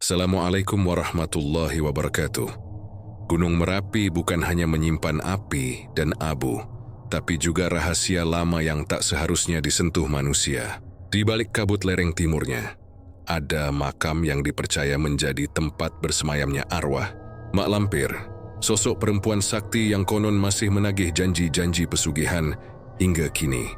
Assalamualaikum warahmatullahi wabarakatuh. Gunung Merapi bukan hanya menyimpan api dan abu, tapi juga rahasia lama yang tak seharusnya disentuh manusia. Di balik kabut lereng timurnya, ada makam yang dipercaya menjadi tempat bersemayamnya arwah Mak Lampir, sosok perempuan sakti yang konon masih menagih janji-janji pesugihan hingga kini.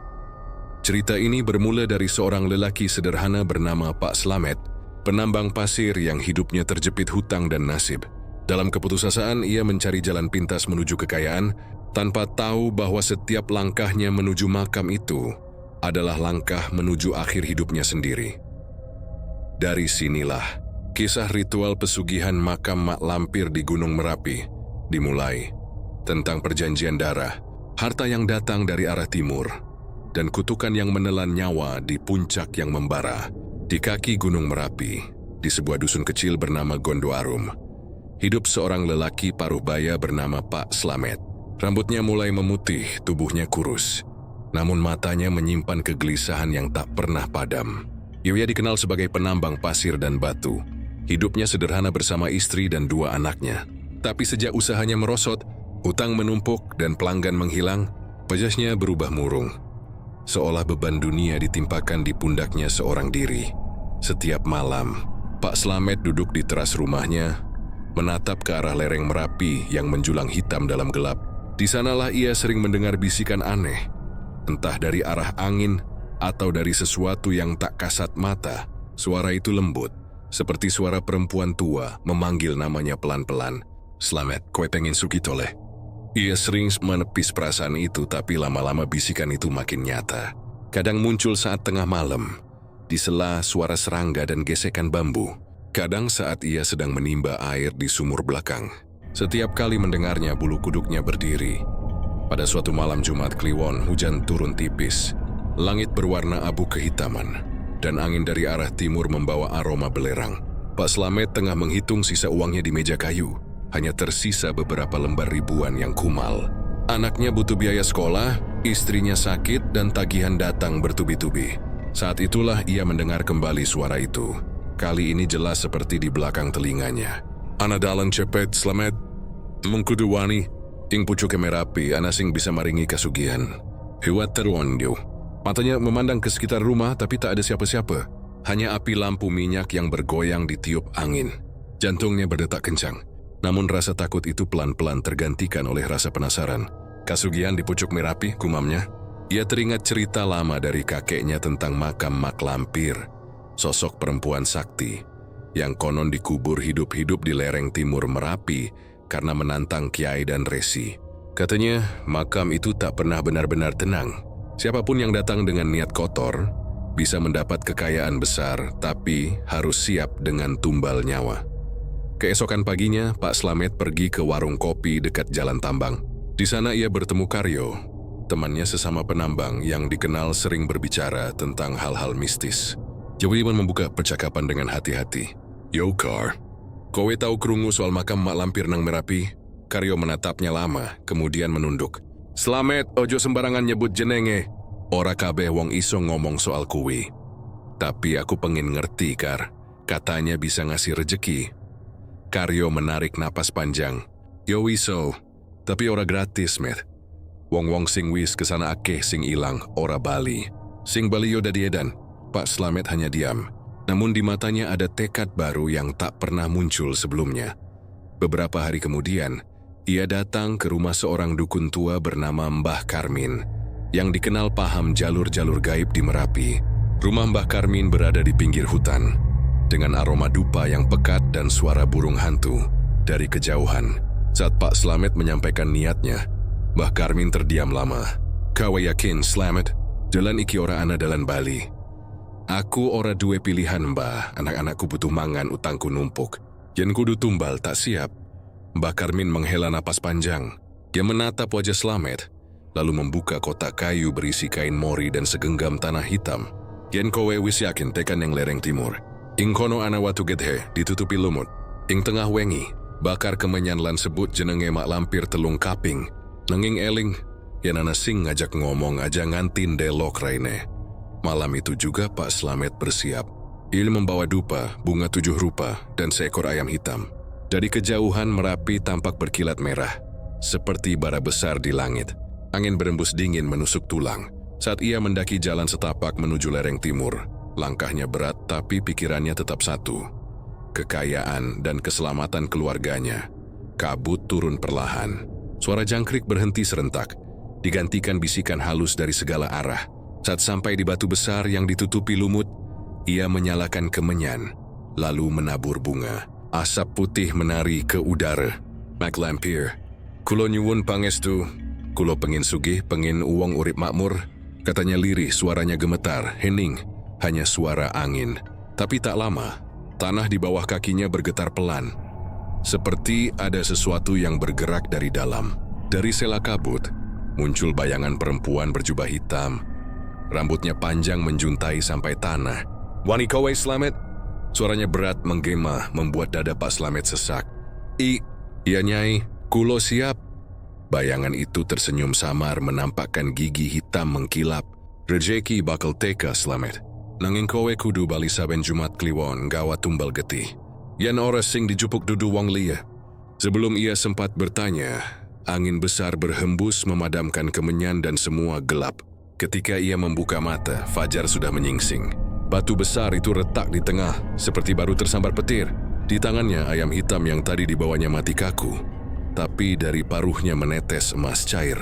Cerita ini bermula dari seorang lelaki sederhana bernama Pak Slamet, penambang pasir yang hidupnya terjepit hutang dan nasib. Dalam keputusasaan, ia mencari jalan pintas menuju kekayaan tanpa tahu bahwa setiap langkahnya menuju makam itu adalah langkah menuju akhir hidupnya sendiri. Dari sinilah kisah ritual pesugihan makam Mak Lampir di Gunung Merapi dimulai, tentang perjanjian darah, harta yang datang dari arah timur, dan kutukan yang menelan nyawa di puncak yang membara. Di kaki Gunung Merapi, di sebuah dusun kecil bernama Gondoarum, hidup seorang lelaki paruh baya bernama Pak Slamet. Rambutnya mulai memutih, tubuhnya kurus, namun matanya menyimpan kegelisahan yang tak pernah padam. Ia dikenal sebagai penambang pasir dan batu. Hidupnya sederhana bersama istri dan dua anaknya. Tapi sejak usahanya merosot, utang menumpuk dan pelanggan menghilang, wajahnya berubah murung. Seolah beban dunia ditimpakan di pundaknya seorang diri. Setiap malam, Pak Slamet duduk di teras rumahnya, menatap ke arah lereng Merapi yang menjulang hitam dalam gelap. Di sanalah ia sering mendengar bisikan aneh, entah dari arah angin atau dari sesuatu yang tak kasat mata. Suara itu lembut, seperti suara perempuan tua memanggil namanya pelan-pelan. "Slamet, kowe pengen suki toleh?" Ia sering menepis perasaan itu, tapi lama-lama bisikan itu makin nyata. Kadang muncul saat tengah malam, di sela suara serangga dan gesekan bambu. Kadang saat ia sedang menimba air di sumur belakang. Setiap kali mendengarnya, bulu kuduknya berdiri. Pada suatu malam Jumat Kliwon, hujan turun tipis. Langit berwarna abu kehitaman, dan angin dari arah timur membawa aroma belerang. Pak Slamet tengah menghitung sisa uangnya di meja kayu. Hanya tersisa beberapa lembar ribuan yang kumal. Anaknya butuh biaya sekolah, istrinya sakit, dan tagihan datang bertubi-tubi. Saat itulah ia mendengar kembali suara itu. Kali ini jelas seperti di belakang telinganya. "Ana dalan cepet, Slamet. Mengkudu wani, ing pucuk Merapi, ana sing bisa maringi kasugihan." Hiwat terwondio. Matanya memandang ke sekitar rumah, tapi tak ada siapa-siapa. Hanya api lampu minyak yang bergoyang ditiup angin. Jantungnya berdetak kencang. Namun rasa takut itu pelan-pelan tergantikan oleh rasa penasaran. "Kasugihan di pucuk Merapi," gumamnya. Ia teringat cerita lama dari kakeknya tentang makam Mak Lampir, sosok perempuan sakti yang konon dikubur hidup-hidup di lereng timur Merapi karena menantang kiai dan resi. Katanya makam itu tak pernah benar-benar tenang. Siapapun yang datang dengan niat kotor bisa mendapat kekayaan besar, tapi harus siap dengan tumbal nyawa. Keesokan paginya, Pak Slamet pergi ke warung kopi dekat jalan tambang. Di sana ia bertemu Karyo, temannya sesama penambang yang dikenal sering berbicara tentang hal-hal mistis. Jawiman membuka percakapan dengan hati-hati. "Yo Kar, kowe tahu krungu soal makam Mak Lampir nang Merapi?" Karyo menatapnya lama, kemudian menunduk. "Slamet, ojo sembarangan nyebut jenenge. Ora kabeh wong iso ngomong soal kuwi. Tapi aku pengen ngerti, Kar. Katanya bisa ngasih rejeki." Karyo menarik napas panjang. "Yo iso, tapi ora gratis, met. Wong-wong sing wis kesana akeh sing ilang, ora bali. Sing bali yo dadi edan." Pak Slamet hanya diam. Namun di matanya ada tekad baru yang tak pernah muncul sebelumnya. Beberapa hari kemudian, ia datang ke rumah seorang dukun tua bernama Mbah Karmin, yang dikenal paham jalur-jalur gaib di Merapi. Rumah Mbah Karmin berada di pinggir hutan, dengan aroma dupa yang pekat dan suara burung hantu dari kejauhan. Saat Pak Slamet menyampaikan niatnya, Mbah Karmin terdiam lama. "Kawe yakin, Slamet? Jalan iki ora ana dalan bali. Aku ora duwe pilihan, Mbah. Anak-anakku butuh mangan, utangku numpuk. Yen kudu tumbal tak siap." Mbah Karmin menghela napas panjang. Dia menatap wajah Slamet, lalu membuka kotak kayu berisi kain mori dan segenggam tanah hitam. "Yen kowe wis yakin tekan yang lereng timur, ing kono ana watu gedhe ditutupi lumut. Ing tengah wengi, bakar kemenyan lan sebut jenenge Mak Lampir telung kaping. Nanging eling, yen ana sing ngajak ngomong aja ngantin delok raine." Malam itu juga Pak Slamet bersiap. Ia membawa dupa, bunga 7 rupa, dan seekor ayam hitam. Dari kejauhan Merapi tampak berkilat merah, seperti bara besar di langit. Angin berembus dingin menusuk tulang. Saat ia mendaki jalan setapak menuju lereng timur, langkahnya berat tapi pikirannya tetap satu. Kekayaan dan keselamatan keluarganya. Kabut turun perlahan. Suara jangkrik berhenti serentak, digantikan bisikan halus dari segala arah. Saat sampai di batu besar yang ditutupi lumut, ia menyalakan kemenyan, lalu menabur bunga. Asap putih menari ke udara. Mak Lampir, kulo nyuwun pangestu, kulo pengin sugih, pengin uwong urip makmur. Katanya lirih, suaranya gemetar, hening, hanya suara angin. Tapi tak lama, tanah di bawah kakinya bergetar pelan. Seperti ada sesuatu yang bergerak dari dalam. Dari sela kabut, muncul bayangan perempuan berjubah hitam. Rambutnya panjang menjuntai sampai tanah. "Wani kowe Slamet?" Suaranya berat menggema, membuat dada Pak Slamet sesak. Iya nyai, kulo siap." Bayangan itu tersenyum samar menampakkan gigi hitam mengkilap. "Rejeki bakal teka Slamet. Nanging kowe kudu bali saben Jumat Kliwon gawa tumbal getih. Yan ora sing dijupuk dudu wong liya." Sebelum ia sempat bertanya, angin besar berhembus memadamkan kemenyan dan semua gelap. Ketika ia membuka mata, fajar sudah menyingsing. Batu besar itu retak di tengah, seperti baru tersambar petir. Di tangannya ayam hitam yang tadi dibawanya mati kaku. Tapi dari paruhnya menetes emas cair.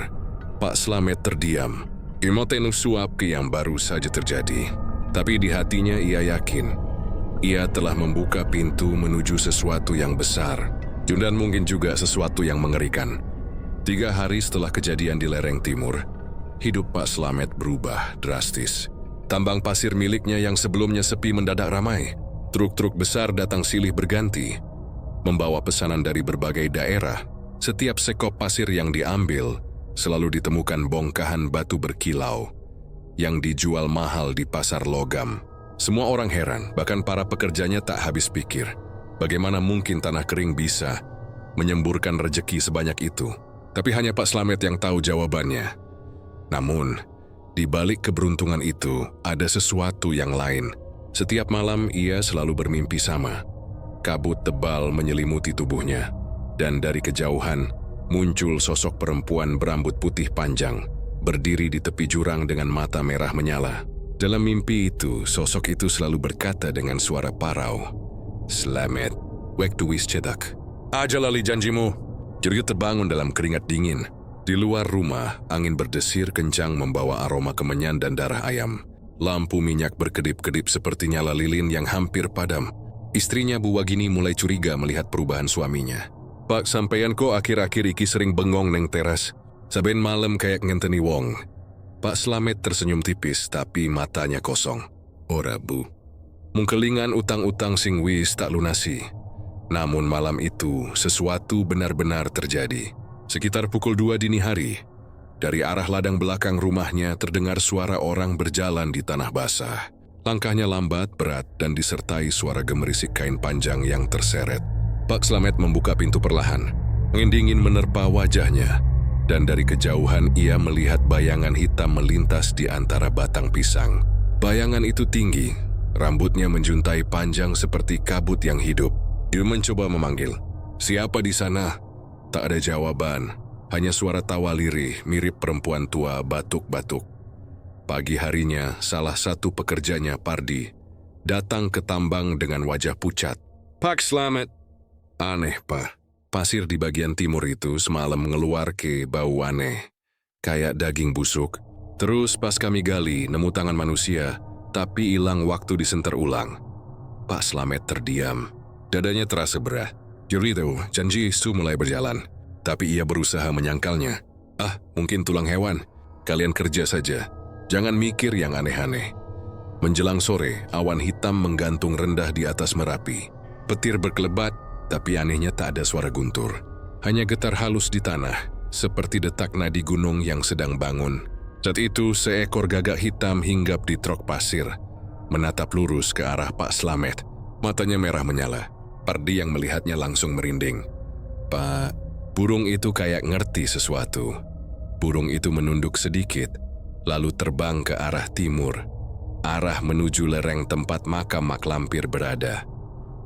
Pak Slamet terdiam. Imotenu suap ke yang baru saja terjadi. Tapi di hatinya ia yakin. Ia telah membuka pintu menuju sesuatu yang besar. Dan mungkin juga sesuatu yang mengerikan. 3 hari setelah kejadian di lereng timur, hidup Pak Slamet berubah drastis. Tambang pasir miliknya yang sebelumnya sepi mendadak ramai. Truk-truk besar datang silih berganti, membawa pesanan dari berbagai daerah. Setiap sekop pasir yang diambil selalu ditemukan bongkahan batu berkilau yang dijual mahal di pasar logam. Semua orang heran, bahkan para pekerjanya tak habis pikir. Bagaimana mungkin tanah kering bisa menyemburkan rejeki sebanyak itu? Tapi hanya Pak Slamet yang tahu jawabannya. Namun, di balik keberuntungan itu ada sesuatu yang lain. Setiap malam ia selalu bermimpi sama. Kabut tebal menyelimuti tubuhnya. Dan dari kejauhan, muncul sosok perempuan berambut putih panjang, berdiri di tepi jurang dengan mata merah menyala. Dalam mimpi itu, sosok itu selalu berkata dengan suara parau, "Slamet, waktu wis cedak. Ajalali janjimu." Jeriut terbangun dalam keringat dingin. Di luar rumah, angin berdesir kencang membawa aroma kemenyan dan darah ayam. Lampu minyak berkedip-kedip seperti nyala lilin yang hampir padam. Istrinya Bu Wagini mulai curiga melihat perubahan suaminya. "Pak, sampeyan kok akhir-akhir iki sering bengong neng teras. Saben malam kayak ngenteni wong." Pak Slamet tersenyum tipis tapi matanya kosong. "Ora Bu, mungkelingan utang-utang sing wis tak lunasi." Namun malam itu sesuatu benar-benar terjadi. Sekitar pukul 2 dini hari, dari arah ladang belakang rumahnya terdengar suara orang berjalan di tanah basah. Langkahnya lambat, berat, dan disertai suara gemerisik kain panjang yang terseret. Pak Slamet membuka pintu perlahan. Angin dingin menerpa wajahnya, dan dari kejauhan ia melihat bayangan hitam melintas di antara batang pisang. Bayangan itu tinggi, rambutnya menjuntai panjang seperti kabut yang hidup. Dia mencoba memanggil, "Siapa di sana?" Tak ada jawaban, hanya suara tawa lirih mirip perempuan tua batuk-batuk. Pagi harinya, salah satu pekerjanya, Pardi, datang ke tambang dengan wajah pucat. "Pak Slamet." "Aneh, Pak. Pasir di bagian timur itu semalam ngeluar ke bau aneh, kayak daging busuk. Terus pas kami gali, nemu tangan manusia, tapi hilang waktu disenter ulang." Pak Slamet terdiam. Dadanya terasa berat. Jurito, janji Su mulai berjalan. Tapi ia berusaha menyangkalnya. Mungkin tulang hewan. Kalian kerja saja. Jangan mikir yang aneh-aneh." Menjelang sore, awan hitam menggantung rendah di atas Merapi. Petir berkelebat, tapi anehnya tak ada suara guntur. Hanya getar halus di tanah, seperti detak nadi gunung yang sedang bangun. Saat itu, seekor gagak hitam hinggap di trok pasir, menatap lurus ke arah Pak Slamet. Matanya merah menyala. Pardi yang melihatnya langsung merinding. "Pak," burung itu kayak ngerti sesuatu. Burung itu menunduk sedikit, lalu terbang ke arah timur. arah menuju lereng tempat makam mak lampir berada.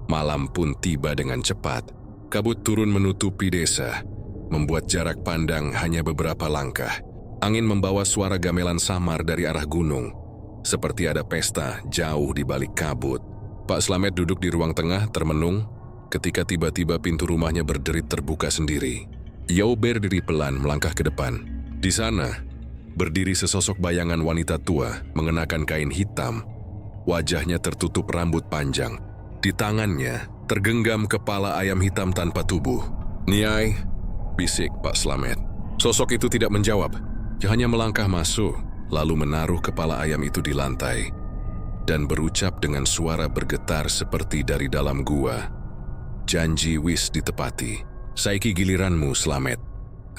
Malam pun tiba dengan cepat. Kabut turun menutupi desa, membuat jarak pandang hanya beberapa langkah. Angin membawa suara gamelan samar dari arah gunung, seperti ada pesta jauh di balik kabut. Pak Slamet duduk di ruang tengah termenung, ketika tiba-tiba pintu rumahnya berderit terbuka sendiri. Ia berdiri pelan melangkah ke depan. Di sana, berdiri sesosok bayangan wanita tua mengenakan kain hitam. Wajahnya tertutup rambut panjang. Di tangannya tergenggam kepala ayam hitam tanpa tubuh. "Nyai," bisik Pak Slamet. Sosok itu tidak menjawab. Dia hanya melangkah masuk, lalu menaruh kepala ayam itu di lantai dan berucap dengan suara bergetar seperti dari dalam gua. "Janji wis ditepati. Saiki giliranmu, Slamet."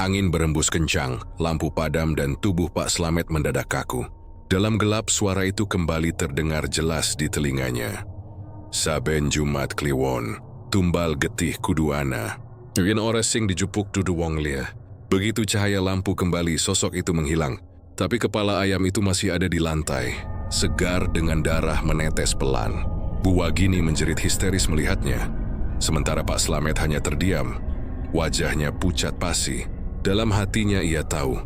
Angin berembus kencang, lampu padam dan tubuh Pak Slamet mendadak kaku. Dalam gelap suara itu kembali terdengar jelas di telinganya. "Saben Jumat Kliwon, tumbal getih kuduana. Yen ora sing dijupuk dudu wong liya." Begitu cahaya lampu kembali, sosok itu menghilang. Tapi kepala ayam itu masih ada di lantai, segar dengan darah menetes pelan. Bu Wagini menjerit histeris melihatnya. Sementara Pak Slamet hanya terdiam. Wajahnya pucat pasi. Dalam hatinya ia tahu,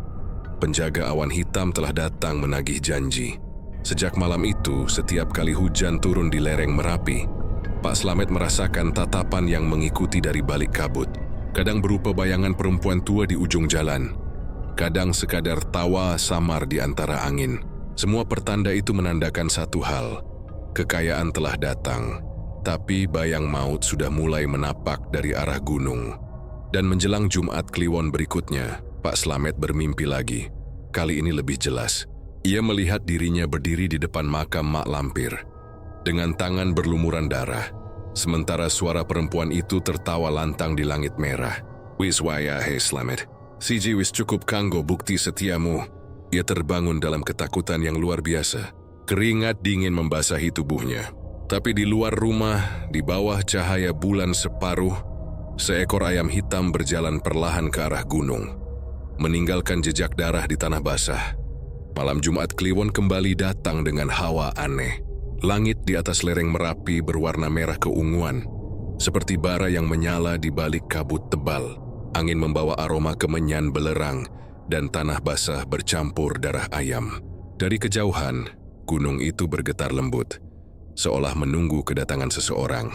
penjaga awan hitam telah datang menagih janji. Sejak malam itu, setiap kali hujan turun di lereng Merapi, Pak Slamet merasakan tatapan yang mengikuti dari balik kabut. Kadang berupa bayangan perempuan tua di ujung jalan, kadang sekadar tawa samar di antara angin. Semua pertanda itu menandakan satu hal, kekayaan telah datang, tapi bayang maut sudah mulai menapak dari arah gunung. Dan menjelang Jumat Kliwon berikutnya, Pak Slamet bermimpi lagi. Kali ini lebih jelas. Ia melihat dirinya berdiri di depan makam mak lampir, dengan tangan berlumuran darah. Sementara suara perempuan itu tertawa lantang di langit merah. "Wis wayahe Slamet. Siji wis cukup kanggo bukti setiamu." Ia terbangun dalam ketakutan yang luar biasa. Keringat dingin membasahi tubuhnya. Tapi di luar rumah, di bawah cahaya bulan separuh, seekor ayam hitam berjalan perlahan ke arah gunung, meninggalkan jejak darah di tanah basah. Malam Jumat Kliwon kembali datang dengan hawa aneh. Langit di atas lereng Merapi berwarna merah keunguan, seperti bara yang menyala di balik kabut tebal. Angin membawa aroma kemenyan belerang, dan tanah basah bercampur darah ayam. Dari kejauhan, gunung itu bergetar lembut, seolah menunggu kedatangan seseorang.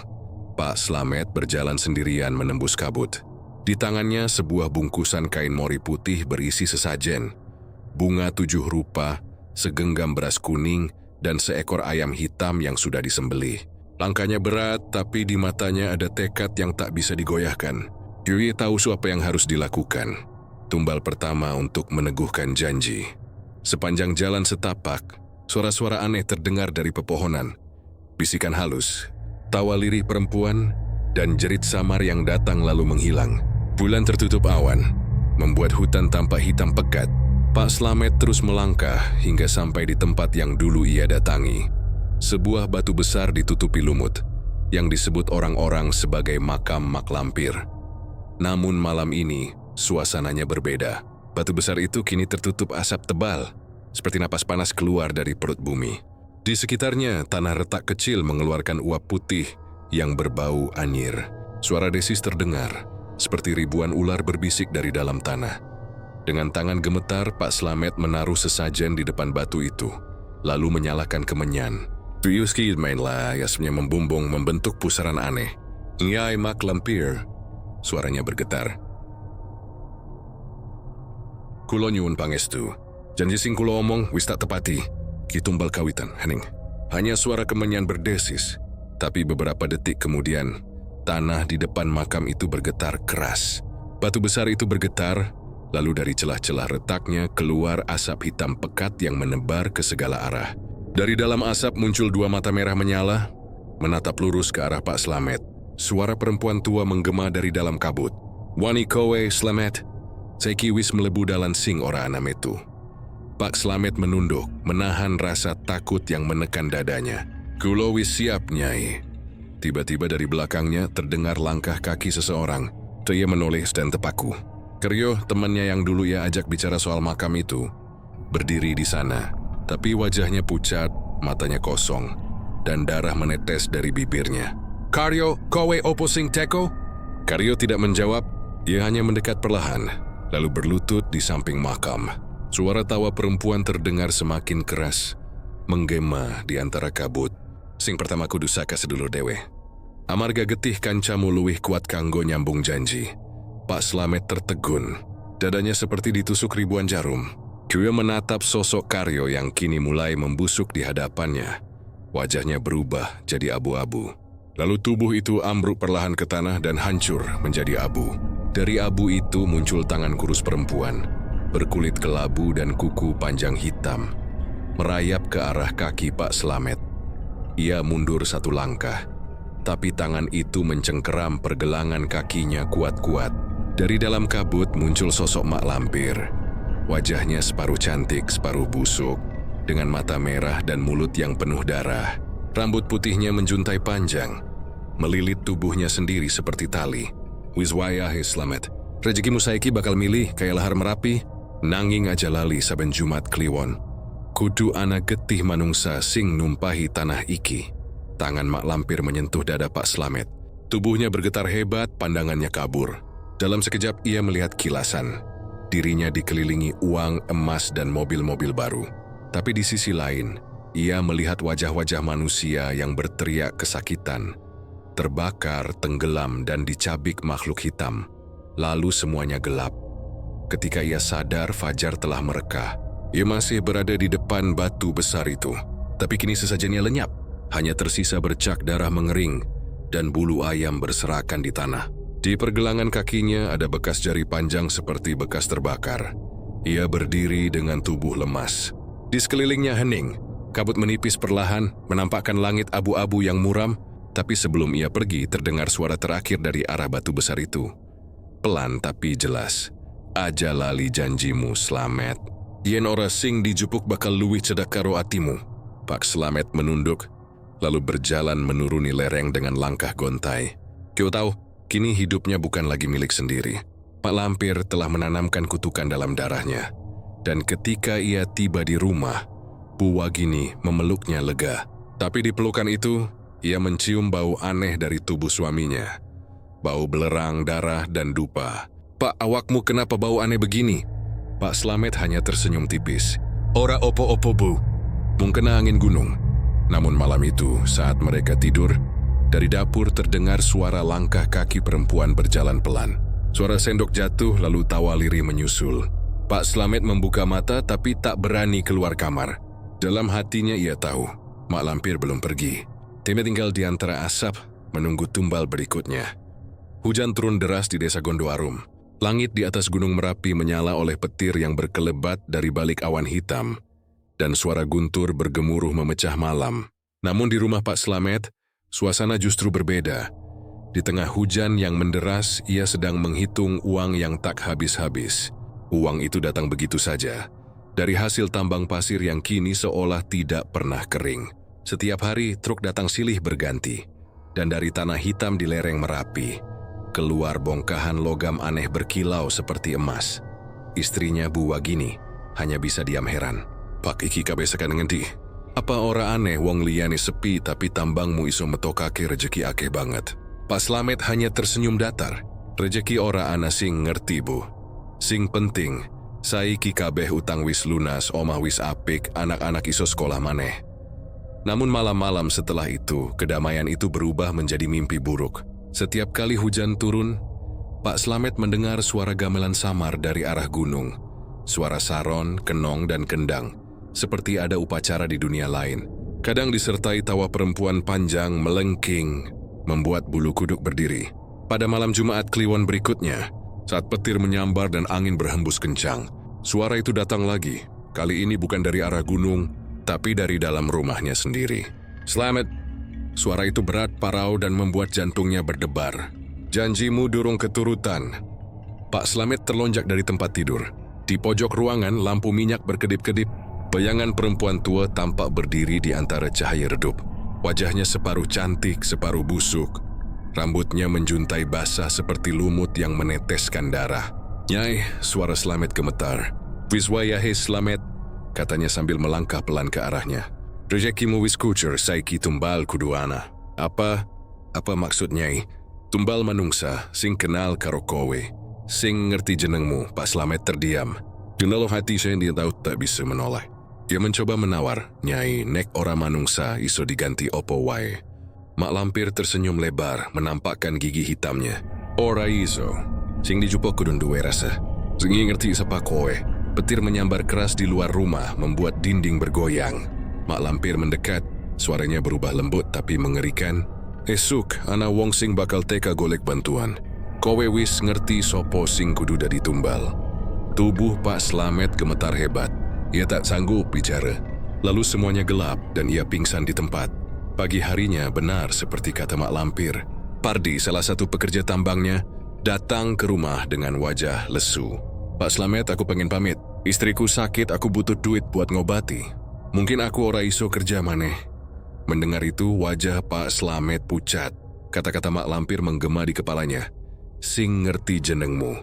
Pak Slamet berjalan sendirian menembus kabut. Di tangannya sebuah bungkusan kain mori putih berisi sesajen, bunga 7 rupa, segenggam beras kuning, dan seekor ayam hitam yang sudah disembelih. Langkahnya berat, tapi di matanya ada tekad yang tak bisa digoyahkan. Yui tahu apa yang harus dilakukan. Tumbal pertama untuk meneguhkan janji. Sepanjang jalan setapak, suara-suara aneh terdengar dari pepohonan. Bisikan halus, tawa lirih perempuan, dan jerit samar yang datang lalu menghilang. Bulan tertutup awan, membuat hutan tampak hitam pekat. Pak Slamet terus melangkah hingga sampai di tempat yang dulu ia datangi. Sebuah batu besar ditutupi lumut, yang disebut orang-orang sebagai makam mak lampir. Namun malam ini, suasananya berbeda. Batu besar itu kini tertutup asap tebal, seperti napas panas keluar dari perut bumi. Di sekitarnya, tanah retak kecil mengeluarkan uap putih yang berbau anyir. Suara desis terdengar, seperti ribuan ular berbisik dari dalam tanah. Dengan tangan gemetar, Pak Slamet menaruh sesajen di depan batu itu, lalu menyalakan kemenyan. Tuyuski mainlah, yasnya membumbung membentuk pusaran aneh. "Nyai mak lampir," suaranya bergetar. "Kulo nyuwun pangestu. Janji sing kulo omong wis tak tepati. Kitumbal kawitan, hening." Hanya suara kemenyan berdesis, tapi beberapa detik kemudian, tanah di depan makam itu bergetar keras. Batu besar itu bergetar, lalu dari celah-celah retaknya keluar asap hitam pekat yang menebar ke segala arah. Dari dalam asap muncul 2 mata merah menyala, menatap lurus ke arah Pak Slamet. Suara perempuan tua menggema dari dalam kabut. "Wani kowe Slamet, saiki wis melebu dalan sing ora ana metu." Pak Slamet menunduk, menahan rasa takut yang menekan dadanya. "Kulo wis siap, Nyai." Tiba-tiba dari belakangnya terdengar langkah kaki seseorang. Dia menoleh dan tepaku. Keryo, temannya yang dulu ia ajak bicara soal makam itu, berdiri di sana. Tapi wajahnya pucat, matanya kosong, dan darah menetes dari bibirnya. "Karyo, kowe opo sing teko?" Karyo tidak menjawab, ia hanya mendekat perlahan, lalu berlutut di samping makam. Suara tawa perempuan terdengar semakin keras, menggema di antara kabut. "Sing pertama kudu saka sedulur dewe." Amarga getih kancamu luwih kuat kanggo nyambung janji. Pak Slamet tertegun, dadanya seperti ditusuk ribuan jarum. Dia menatap sosok Karyo yang kini mulai membusuk di hadapannya. Wajahnya berubah jadi abu-abu. Lalu tubuh itu ambruk perlahan ke tanah dan hancur menjadi abu. Dari abu itu muncul tangan kurus perempuan, berkulit kelabu dan kuku panjang hitam, merayap ke arah kaki Pak Slamet. Ia mundur satu langkah, tapi tangan itu mencengkeram pergelangan kakinya kuat-kuat. Dari dalam kabut muncul sosok mak lampir. Wajahnya separuh cantik, separuh busuk, dengan mata merah dan mulut yang penuh darah. Rambut putihnya menjuntai panjang, melilit tubuhnya sendiri seperti tali. "Wiswaya Slamet, rezekimu saiki bakal milih kayak lahar Merapi, nanging aja lali saben Jumat Kliwon. Kudu ana getih manungsa sing numpahi tanah iki." Tangan mak lampir menyentuh dada Pak Slamet. Tubuhnya bergetar hebat, pandangannya kabur. Dalam sekejap ia melihat kilasan. Dirinya dikelilingi uang, emas, dan mobil-mobil baru. Tapi di sisi lain, ia melihat wajah-wajah manusia yang berteriak kesakitan, terbakar, tenggelam, dan dicabik makhluk hitam. Lalu semuanya gelap. Ketika ia sadar, fajar telah mereka. Ia masih berada di depan batu besar itu, tapi kini sesajennya lenyap. Hanya tersisa bercak darah mengering dan bulu ayam berserakan di tanah. Di pergelangan kakinya ada bekas jari panjang seperti bekas terbakar. Ia berdiri dengan tubuh lemas. Di sekelilingnya hening, kabut menipis perlahan, menampakkan langit abu-abu yang muram, tapi sebelum ia pergi terdengar suara terakhir dari arah batu besar itu. Pelan tapi jelas. "Aja lali janjimu, Slamet. Yen ora sing dijupuk bakal luwih cedak karo atimu." Pak Slamet menunduk, lalu berjalan menuruni lereng dengan langkah gontai. Kyo tahu, kini hidupnya bukan lagi milik sendiri. Pak Lampir telah menanamkan kutukan dalam darahnya. Dan ketika ia tiba di rumah, Bu Wagini memeluknya lega. Tapi di pelukan itu, ia mencium bau aneh dari tubuh suaminya. Bau belerang, darah, dan dupa. "Pak, awakmu kenapa bau aneh begini?" Pak Slamet hanya tersenyum tipis. "Ora opo-opo, Bu. Mung kena angin gunung." Namun malam itu, saat mereka tidur, dari dapur terdengar suara langkah kaki perempuan berjalan pelan. Suara sendok jatuh lalu tawa lirih menyusul. Pak Slamet membuka mata tapi tak berani keluar kamar. Dalam hatinya ia tahu, Mak Lampir belum pergi. Dia tinggal di antara asap, menunggu tumbal berikutnya. Hujan turun deras di desa Gondoarum. Langit di atas Gunung Merapi menyala oleh petir yang berkelebat dari balik awan hitam. Dan suara guntur bergemuruh memecah malam. Namun di rumah Pak Slamet, suasana justru berbeda. Di tengah hujan yang menderas, ia sedang menghitung uang yang tak habis-habis. Uang itu datang begitu saja, dari hasil tambang pasir yang kini seolah tidak pernah kering. Setiap hari truk datang silih berganti, dan dari tanah hitam di lereng Merapi, keluar bongkahan logam aneh berkilau seperti emas. Istrinya Bu Wagini hanya bisa diam heran. "Pak iki kabeh saka ngendi? Apa ora aneh wong liyane sepi tapi tambangmu iso metokake rejeki akeh banget?" Pak Slamet hanya tersenyum datar. "Rejeki ora ana sing ngerti, Bu. Sing penting, saiki kabeh utang wis lunas, omah wis apik, anak-anak iso sekolah maneh." Namun malam-malam setelah itu, kedamaian itu berubah menjadi mimpi buruk. Setiap kali hujan turun, Pak Slamet mendengar suara gamelan samar dari arah gunung. Suara saron, kenong, dan kendang, seperti ada upacara di dunia lain. Kadang disertai tawa perempuan panjang melengking, membuat bulu kuduk berdiri. Pada malam Jumat Kliwon berikutnya, saat petir menyambar dan angin berhembus kencang, suara itu datang lagi. Kali ini bukan dari arah gunung, tapi dari dalam rumahnya sendiri. "Slamet!" Suara itu berat, parau, dan membuat jantungnya berdebar. "Janjimu durung keturutan." Pak Slamet terlonjak dari tempat tidur. Di pojok ruangan, lampu minyak berkedip-kedip. Bayangan perempuan tua tampak berdiri di antara cahaya redup. Wajahnya separuh cantik, separuh busuk. Rambutnya menjuntai basah seperti lumut yang meneteskan darah. "Nyai," suara Slamet gemetar. "Wiswayahe Slamet," katanya sambil melangkah pelan ke arahnya. Rezekimu wis kucur saiki tumbal kuduana. Apa maksudnya? Tumbal manungsa sing kenal karo kowe, sing ngerti jenengmu. Pak Slamet terdiam. Dalam hati saya dia tahu tak bisa menolak. Dia mencoba menawar, Nyai, nek ora manungsa iso diganti opo wae. Mak Lampir tersenyum lebar menampakkan gigi hitamnya. Ora iso, sing dijupuk kudun duwe rasa. Sing ngerti sapa kowe. Petir menyambar keras di luar rumah membuat dinding bergoyang. Mak Lampir mendekat, suaranya berubah lembut tapi mengerikan. Esuk, ana wong sing bakal teka golek bantuan. Kowe wis ngerti sopo sing kudu dadi tumbal. Tubuh Pak Slamet gemetar hebat. Ia tak sanggup bicara. Lalu semuanya gelap dan ia pingsan di tempat. Pagi harinya benar seperti kata Mak Lampir. Pardi, salah satu pekerja tambangnya, datang ke rumah dengan wajah lesu. Pak Slamet, aku pengen pamit. Istriku sakit, aku butuh duit buat ngobati. Mungkin aku ora iso kerja maneh. Mendengar itu, wajah Pak Slamet pucat. Kata-kata Mak Lampir menggema di kepalanya. Sing ngerti jenengmu.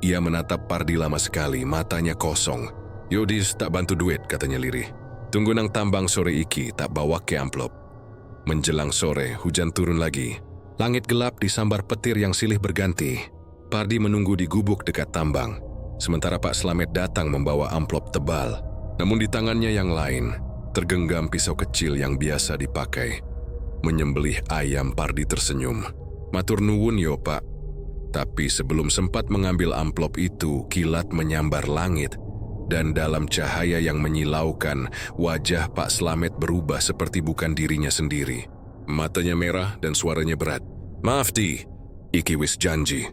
Ia menatap Pardi lama sekali, matanya kosong. Yodis tak bantu duit, katanya lirih. Tunggu nang tambang sore iki, tak bawa ke amplop. Menjelang sore, hujan turun lagi. Langit gelap disambar petir yang silih berganti. Pardi menunggu di gubuk dekat tambang. Sementara Pak Slamet datang membawa amplop tebal. Namun di tangannya yang lain, tergenggam pisau kecil yang biasa dipakai. Menyembelih ayam, Pardi tersenyum. Matur nuwun yo Pak. Tapi sebelum sempat mengambil amplop itu, kilat menyambar langit. Dan dalam cahaya yang menyilaukan, wajah Pak Slamet berubah seperti bukan dirinya sendiri. Matanya merah dan suaranya berat. Maaf Di, iki wis janji.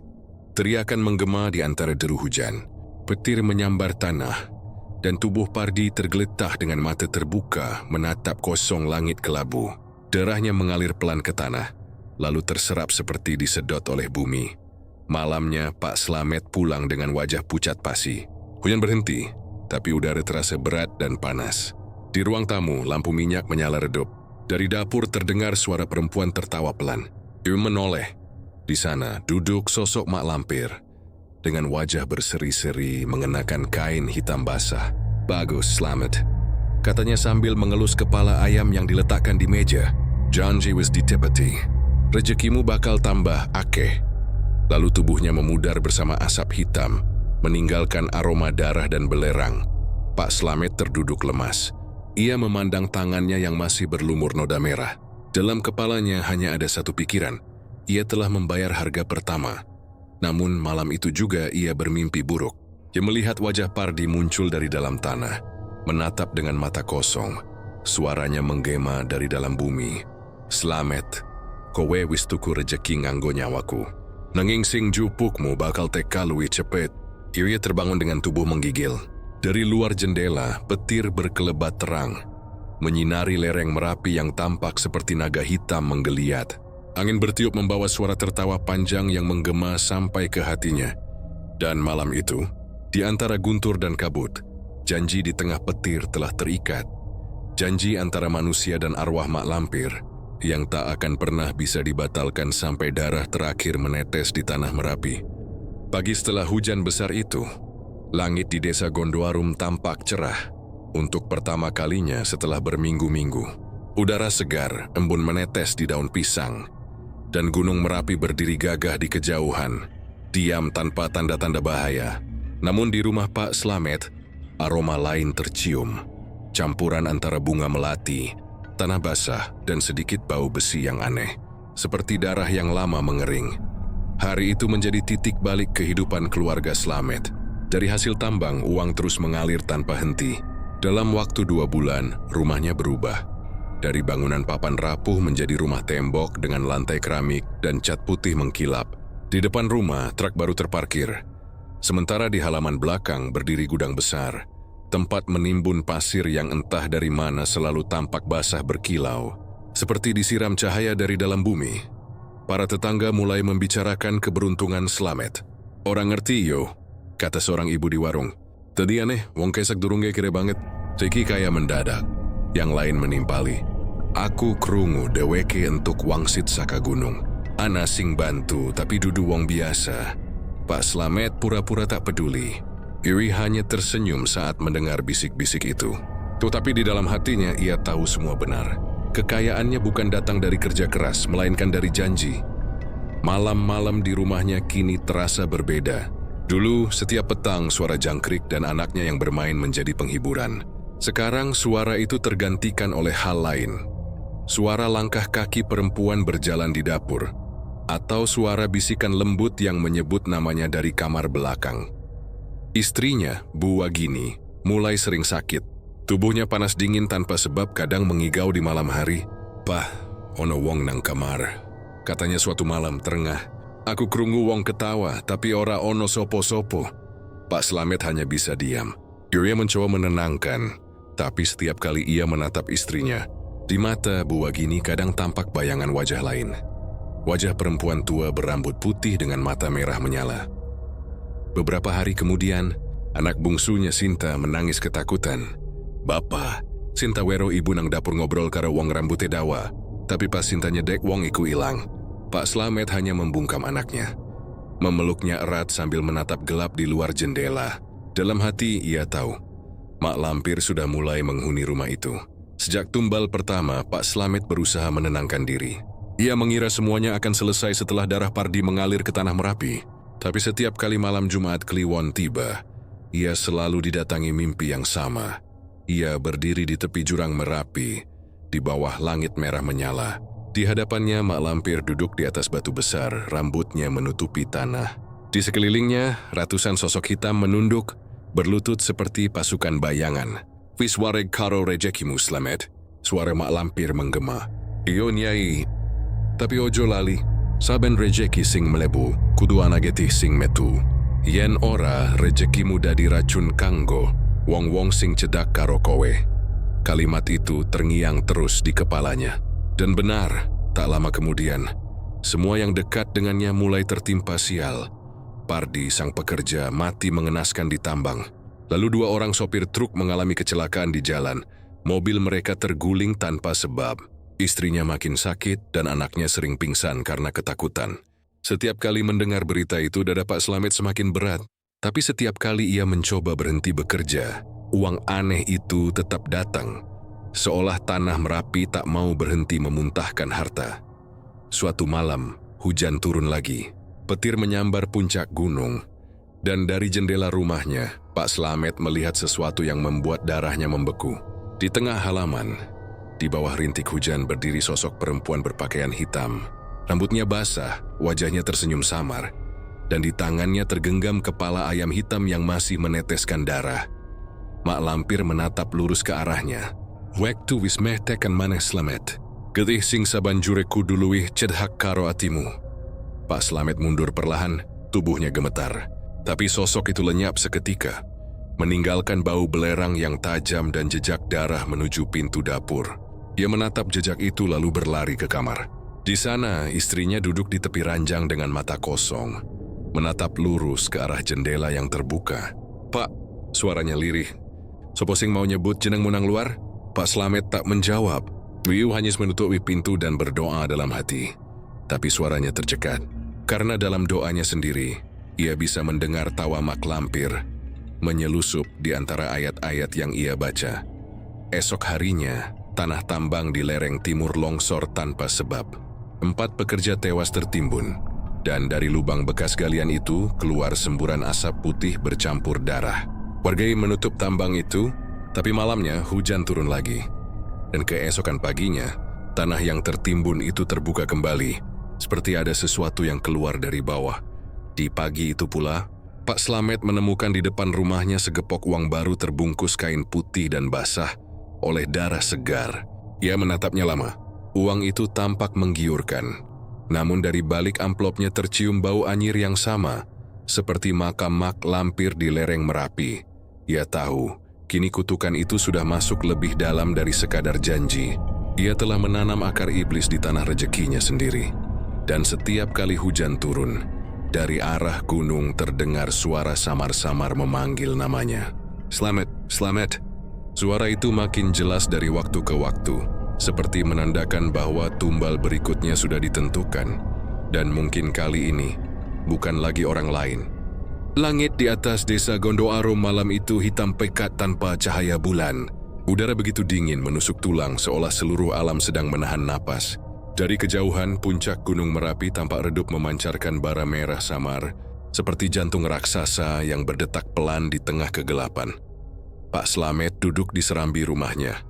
Teriakan menggema di antara deru hujan. Petir menyambar tanah. Dan tubuh Pardi tergeletak dengan mata terbuka menatap kosong langit kelabu. Darahnya mengalir pelan ke tanah, lalu terserap seperti disedot oleh bumi. Malamnya Pak Slamet pulang dengan wajah pucat pasi. Hujan berhenti, tapi udara terasa berat dan panas. Di ruang tamu, lampu minyak menyala redup. Dari dapur terdengar suara perempuan tertawa pelan. Ia menoleh. Di sana duduk sosok Mak Lampir. Dengan wajah berseri-seri mengenakan kain hitam basah. Bagus, Slamet, katanya sambil mengelus kepala ayam yang diletakkan di meja. Janji wis ditepati. Rezekimu bakal tambah akeh. Lalu tubuhnya memudar bersama asap hitam, meninggalkan aroma darah dan belerang. Pak Slamet terduduk lemas. Ia memandang tangannya yang masih berlumur noda merah. Dalam kepalanya hanya ada satu pikiran. Ia telah membayar harga pertama. Namun malam itu juga ia bermimpi buruk. Ia melihat wajah Pardi muncul dari dalam tanah, menatap dengan mata kosong. Suaranya menggema dari dalam bumi. Slamet, kowe wis tuku rejeki nganggo nyawaku. Nanging sing jupukmu bakal teka luwih cepet. Ia terbangun dengan tubuh menggigil. Dari luar jendela, petir berkelebat terang, menyinari lereng Merapi yang tampak seperti naga hitam menggeliat. Angin bertiup membawa suara tertawa panjang yang menggema sampai ke hatinya. Dan malam itu, di antara guntur dan kabut, janji di tengah petir telah terikat. Janji antara manusia dan arwah Mak Lampir yang tak akan pernah bisa dibatalkan sampai darah terakhir menetes di tanah Merapi. Pagi setelah hujan besar itu, langit di desa Gondoarum tampak cerah. Untuk pertama kalinya setelah berminggu-minggu, udara segar embun menetes di daun pisang. Dan Gunung Merapi berdiri gagah di kejauhan, diam tanpa tanda-tanda bahaya. Namun di rumah Pak Slamet, aroma lain tercium. Campuran antara bunga melati, tanah basah, dan sedikit bau besi yang aneh. Seperti darah yang lama mengering. Hari itu menjadi titik balik kehidupan keluarga Slamet. Dari hasil tambang, uang terus mengalir tanpa henti. Dalam waktu 2 bulan, rumahnya berubah. Dari bangunan papan rapuh menjadi rumah tembok dengan lantai keramik dan cat putih mengkilap. Di depan rumah, truk baru terparkir. Sementara di halaman belakang berdiri gudang besar, tempat menimbun pasir yang entah dari mana selalu tampak basah berkilau, seperti disiram cahaya dari dalam bumi. Para tetangga mulai membicarakan keberuntungan Slamet. Orang ngerti yo, kata seorang ibu di warung. Tadi aneh, wong kesak durung kere banget, saiki kaya mendadak. Yang lain menimpali. Aku krungu deweke entuk wangsit saka gunung. Ana sing bantu tapi dudu wong biasa. Pak Slamet pura-pura tak peduli. Iri hanya tersenyum saat mendengar bisik-bisik itu. Tetapi di dalam hatinya ia tahu semua benar. Kekayaannya bukan datang dari kerja keras, melainkan dari janji. Malam-malam di rumahnya kini terasa berbeda. Dulu, setiap petang suara jangkrik dan anaknya yang bermain menjadi penghiburan. Sekarang suara itu tergantikan oleh hal lain. Suara langkah kaki perempuan berjalan di dapur, atau suara bisikan lembut yang menyebut namanya dari kamar belakang. Istrinya, Bu Wagini, mulai sering sakit. Tubuhnya panas dingin tanpa sebab, kadang mengigau di malam hari. "Pah, ono wong nang kamar," katanya suatu malam terengah. "Aku krungu wong ketawa, tapi ora ono sopo-sopo." Pak Slamet hanya bisa diam. Ia mencoba menenangkan, tapi setiap kali ia menatap istrinya, di mata Bu Wagini kadang tampak bayangan wajah lain. Wajah perempuan tua berambut putih dengan mata merah menyala. Beberapa hari kemudian, anak bungsunya Sinta menangis ketakutan. "Bapa," Sinta wero ibu nang dapur ngobrol karo wong rambute dawa. Tapi pas Sinta nyedek wong iku ilang. Pak Slamet hanya membungkam anaknya. Memeluknya erat sambil menatap gelap di luar jendela. Dalam hati ia tahu, Mak Lampir sudah mulai menghuni rumah itu. Sejak tumbal pertama, Pak Slamet berusaha menenangkan diri. Ia mengira semuanya akan selesai setelah darah Pardi mengalir ke tanah Merapi. Tapi setiap kali malam Jumat Kliwon tiba, ia selalu didatangi mimpi yang sama. Ia berdiri di tepi jurang Merapi, di bawah langit merah menyala. Di hadapannya Mak Lampir duduk di atas batu besar, rambutnya menutupi tanah. Di sekelilingnya, ratusan sosok hitam menunduk, berlutut seperti pasukan bayangan. "Wiswareg karo rejekimu, Slamet," suara Mak Lampir menggema. "Iyo nyai, tapi ojo lali, saben rejeki sing melebu, kudu anageti sing metu. Yen ora rejekimu dadi racun kanggo wong-wong sing cedak karo kowe." Kalimat itu terngiang terus di kepalanya. Dan benar, tak lama kemudian, semua yang dekat dengannya mulai tertimpa sial. Pardi, sang pekerja, mati mengenaskan di tambang. Lalu 2 orang sopir truk mengalami kecelakaan di jalan. Mobil mereka terguling tanpa sebab. Istrinya makin sakit dan anaknya sering pingsan karena ketakutan. Setiap kali mendengar berita itu, dada Pak Slamet semakin berat. Tapi setiap kali ia mencoba berhenti bekerja, uang aneh itu tetap datang. Seolah tanah Merapi tak mau berhenti memuntahkan harta. Suatu malam, hujan turun lagi. Petir menyambar puncak gunung. Dan dari jendela rumahnya, Pak Slamet melihat sesuatu yang membuat darahnya membeku. Di tengah halaman, di bawah rintik hujan berdiri sosok perempuan berpakaian hitam. Rambutnya basah, wajahnya tersenyum samar, dan di tangannya tergenggam kepala ayam hitam yang masih meneteskan darah. Mak Lampir menatap lurus ke arahnya. "Wektu wis meh tekan maneh Slamet. Getih sing sabanjure kudu luwih cedhak karo atimu." Pak Slamet mundur perlahan, tubuhnya gemetar. Tapi sosok itu lenyap seketika, meninggalkan bau belerang yang tajam dan jejak darah menuju pintu dapur. Ia menatap jejak itu lalu berlari ke kamar. Di sana, istrinya duduk di tepi ranjang dengan mata kosong, menatap lurus ke arah jendela yang terbuka. "Pak," suaranya lirih. "Sopo sing mau nyebut jeneng munang luar?" Pak Slamet tak menjawab. Beliau hanya menutupi pintu dan berdoa dalam hati. Tapi suaranya tercekat. Karena dalam doanya sendiri, ia bisa mendengar tawa Mak Lampir menyelusup di antara ayat-ayat yang ia baca. Esok harinya, tanah tambang di lereng timur longsor tanpa sebab. 4 pekerja tewas tertimbun, dan dari lubang bekas galian itu keluar semburan asap putih bercampur darah. Warga menutup tambang itu, tapi malamnya hujan turun lagi. Dan keesokan paginya, tanah yang tertimbun itu terbuka kembali, seperti ada sesuatu yang keluar dari bawah. Di pagi itu pula, Pak Slamet menemukan di depan rumahnya segepok uang baru terbungkus kain putih dan basah oleh darah segar. Ia menatapnya lama. Uang itu tampak menggiurkan. Namun dari balik amplopnya tercium bau anyir yang sama, seperti makam Mak Lampir di lereng Merapi. Ia tahu, kini kutukan itu sudah masuk lebih dalam dari sekadar janji. Ia telah menanam akar iblis di tanah rezekinya sendiri. Dan setiap kali hujan turun, dari arah gunung terdengar suara samar-samar memanggil namanya. "Slamet, Slamet." Suara itu makin jelas dari waktu ke waktu, seperti menandakan bahwa tumbal berikutnya sudah ditentukan. Dan mungkin kali ini, bukan lagi orang lain. Langit di atas desa Gondoarum malam itu hitam pekat tanpa cahaya bulan. Udara begitu dingin menusuk tulang seolah seluruh alam sedang menahan napas. Dari kejauhan, puncak Gunung Merapi tampak redup memancarkan bara merah samar, seperti jantung raksasa yang berdetak pelan di tengah kegelapan. Pak Slamet duduk di serambi rumahnya,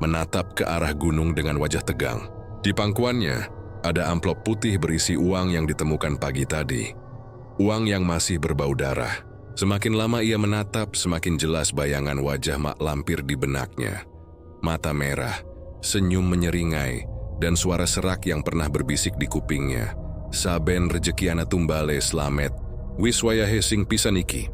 menatap ke arah gunung dengan wajah tegang. Di pangkuannya, ada amplop putih berisi uang yang ditemukan pagi tadi. Uang yang masih berbau darah. Semakin lama ia menatap, semakin jelas bayangan wajah Mak Lampir di benaknya. Mata merah, senyum menyeringai, dan suara serak yang pernah berbisik di kupingnya. Saben rejeki ana tumbale Slamet, wis wayahe sing pisan iki.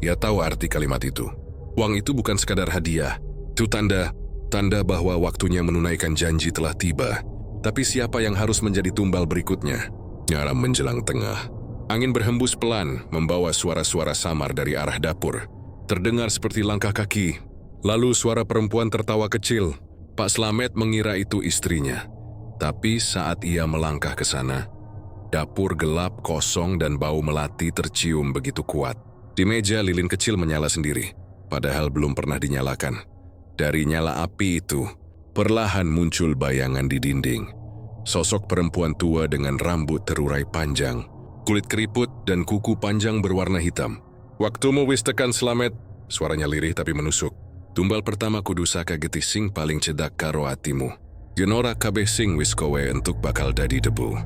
Ia tahu arti kalimat itu. Uang itu bukan sekadar hadiah. Itu tanda bahwa waktunya menunaikan janji telah tiba. Tapi siapa yang harus menjadi tumbal berikutnya? Nyaram menjelang tengah. Angin berhembus pelan, membawa suara-suara samar dari arah dapur. Terdengar seperti langkah kaki. Lalu suara perempuan tertawa kecil. Pak Slamet mengira itu istrinya. Tapi saat ia melangkah ke sana, dapur gelap, kosong, dan bau melati tercium begitu kuat. Di meja lilin kecil menyala sendiri, padahal belum pernah dinyalakan. Dari nyala api itu, perlahan muncul bayangan di dinding. Sosok perempuan tua dengan rambut terurai panjang, kulit keriput dan kuku panjang berwarna hitam. "Waktumu wis tekan Slamet," suaranya lirih tapi menusuk. "Tumbal pertama kudu saka getih sing paling cedak karo atimu. Genora kabeh sing wis kowe entuk bakal dadi debu."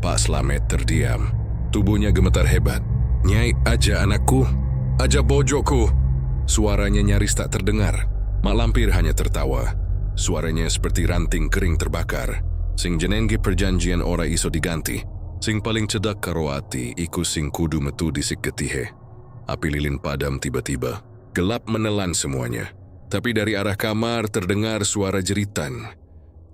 Pak Slamet terdiam. Tubuhnya gemetar hebat. "Nyai, aja anakku, aja bojoku." Suaranya nyaris tak terdengar. Mak Lampir hanya tertawa. Suaranya seperti ranting kering terbakar. "Sing jenenggi perjanjian ora iso diganti. Sing paling cedak karo ati iku sing kudu metu disik getihe." Api lilin padam tiba-tiba. Gelap menelan semuanya. Tapi dari arah kamar terdengar suara jeritan.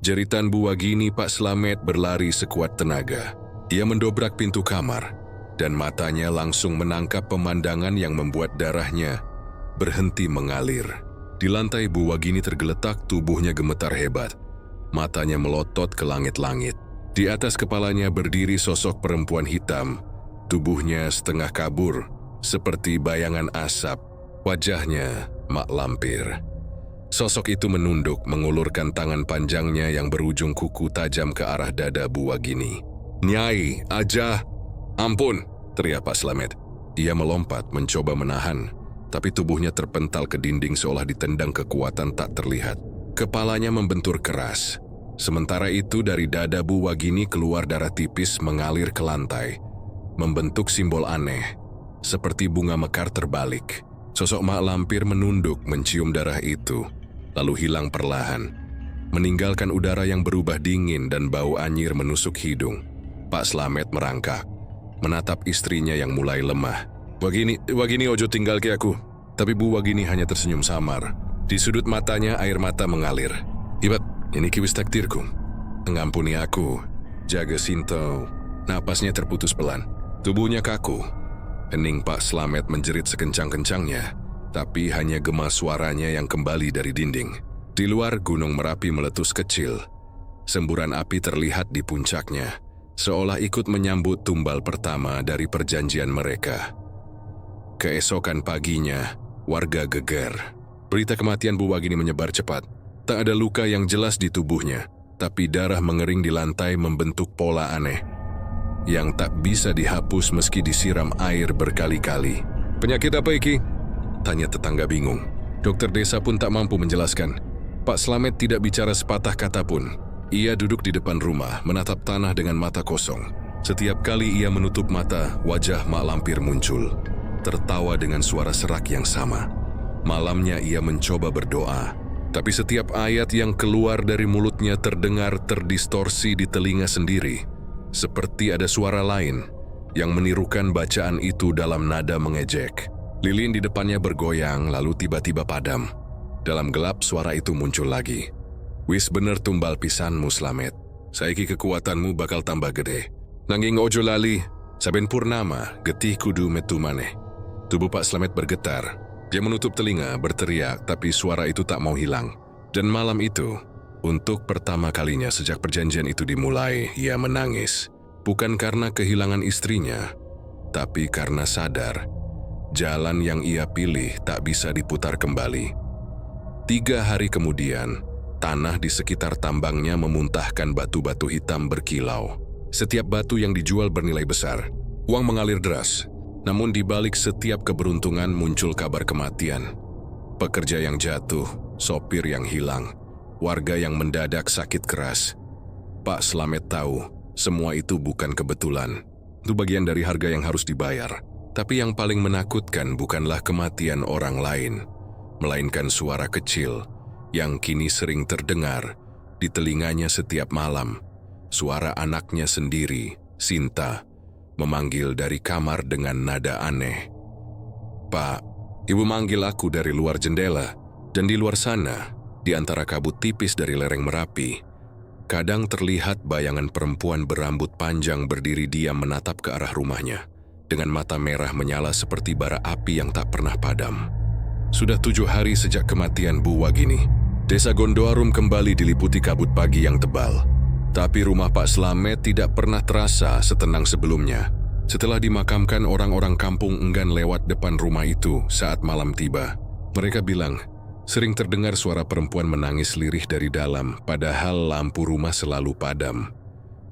Jeritan Bu Wagini. Pak Slamet berlari sekuat tenaga. Ia mendobrak pintu kamar, dan matanya langsung menangkap pemandangan yang membuat darahnya berhenti mengalir. Di lantai Bu Wagini tergeletak, tubuhnya gemetar hebat. Matanya melotot ke langit-langit. Di atas kepalanya berdiri sosok perempuan hitam. Tubuhnya setengah kabur, seperti bayangan asap. Wajahnya Mak Lampir. Sosok itu menunduk, mengulurkan tangan panjangnya yang berujung kuku tajam ke arah dada Bu Wagini. "Nyai, aja, ampun!" teriak Pak Slamet. Ia melompat, mencoba menahan, tapi tubuhnya terpental ke dinding seolah ditendang kekuatan tak terlihat. Kepalanya membentur keras. Sementara itu dari dada Bu Wagini keluar darah tipis mengalir ke lantai, membentuk simbol aneh, seperti bunga mekar terbalik. Sosok Mak Lampir menunduk mencium darah itu, lalu hilang perlahan, meninggalkan udara yang berubah dingin dan bau anyir menusuk hidung. Pak Slamet merangkak, menatap istrinya yang mulai lemah. Wagini ojo tinggal ke aku." Tapi Bu Wagini hanya tersenyum samar. Di sudut matanya air mata mengalir. "Ibat, ini kiwis takdirku. Mengampuni aku." Jaga Sinto. Napasnya terputus pelan. Tubuhnya kaku. Hening Pak Slamet menjerit sekencang-kencangnya, tapi hanya gema suaranya yang kembali dari dinding. Di luar Gunung Merapi meletus kecil. Semburan api terlihat di puncaknya, seolah ikut menyambut tumbal pertama dari perjanjian mereka. Keesokan paginya, warga geger. Berita kematian Bu Wagini menyebar cepat. Tak ada luka yang jelas di tubuhnya, tapi darah mengering di lantai membentuk pola aneh yang tak bisa dihapus meski disiram air berkali-kali. "Penyakit apa iki?" tanya tetangga bingung. Dokter desa pun tak mampu menjelaskan. Pak Slamet tidak bicara sepatah kata pun. Ia duduk di depan rumah, menatap tanah dengan mata kosong. Setiap kali ia menutup mata, wajah Mak Lampir muncul, tertawa dengan suara serak yang sama. Malamnya ia mencoba berdoa, tapi setiap ayat yang keluar dari mulutnya terdengar terdistorsi di telinga sendiri, seperti ada suara lain yang menirukan bacaan itu dalam nada mengejek. Lilin di depannya bergoyang, lalu tiba-tiba padam. Dalam gelap suara itu muncul lagi. "Wis bener tumbal pisanmu Slamet. Saiki kekuatanmu bakal tambah gede. Nanging ojo lali, saben purnama getih kudu metu maneh." Tubuh Pak Slamet bergetar. Dia menutup telinga, berteriak, tapi suara itu tak mau hilang. Dan malam itu, untuk pertama kalinya sejak perjanjian itu dimulai, ia menangis. Bukan karena kehilangan istrinya, tapi karena sadar jalan yang ia pilih tak bisa diputar kembali. 3 hari kemudian, tanah di sekitar tambangnya memuntahkan batu-batu hitam berkilau. Setiap batu yang dijual bernilai besar. Uang mengalir deras. Namun di balik setiap keberuntungan muncul kabar kematian. Pekerja yang jatuh, sopir yang hilang, warga yang mendadak sakit keras. Pak Slamet tahu, semua itu bukan kebetulan. Itu bagian dari harga yang harus dibayar. Tapi yang paling menakutkan bukanlah kematian orang lain, melainkan suara kecil yang kini sering terdengar di telinganya setiap malam. Suara anaknya sendiri, Sinta, memanggil dari kamar dengan nada aneh. "Pak, ibu manggil aku dari luar jendela." Dan di luar sana, di antara kabut tipis dari lereng Merapi, kadang terlihat bayangan perempuan berambut panjang berdiri diam menatap ke arah rumahnya, dengan mata merah menyala seperti bara api yang tak pernah padam. Sudah 7 hari sejak kematian Bu Wagini, desa Gondoarum kembali diliputi kabut pagi yang tebal. Tapi rumah Pak Slamet tidak pernah terasa setenang sebelumnya. Setelah dimakamkan, orang-orang kampung enggan lewat depan rumah itu saat malam tiba. Mereka bilang, sering terdengar suara perempuan menangis lirih dari dalam, padahal lampu rumah selalu padam.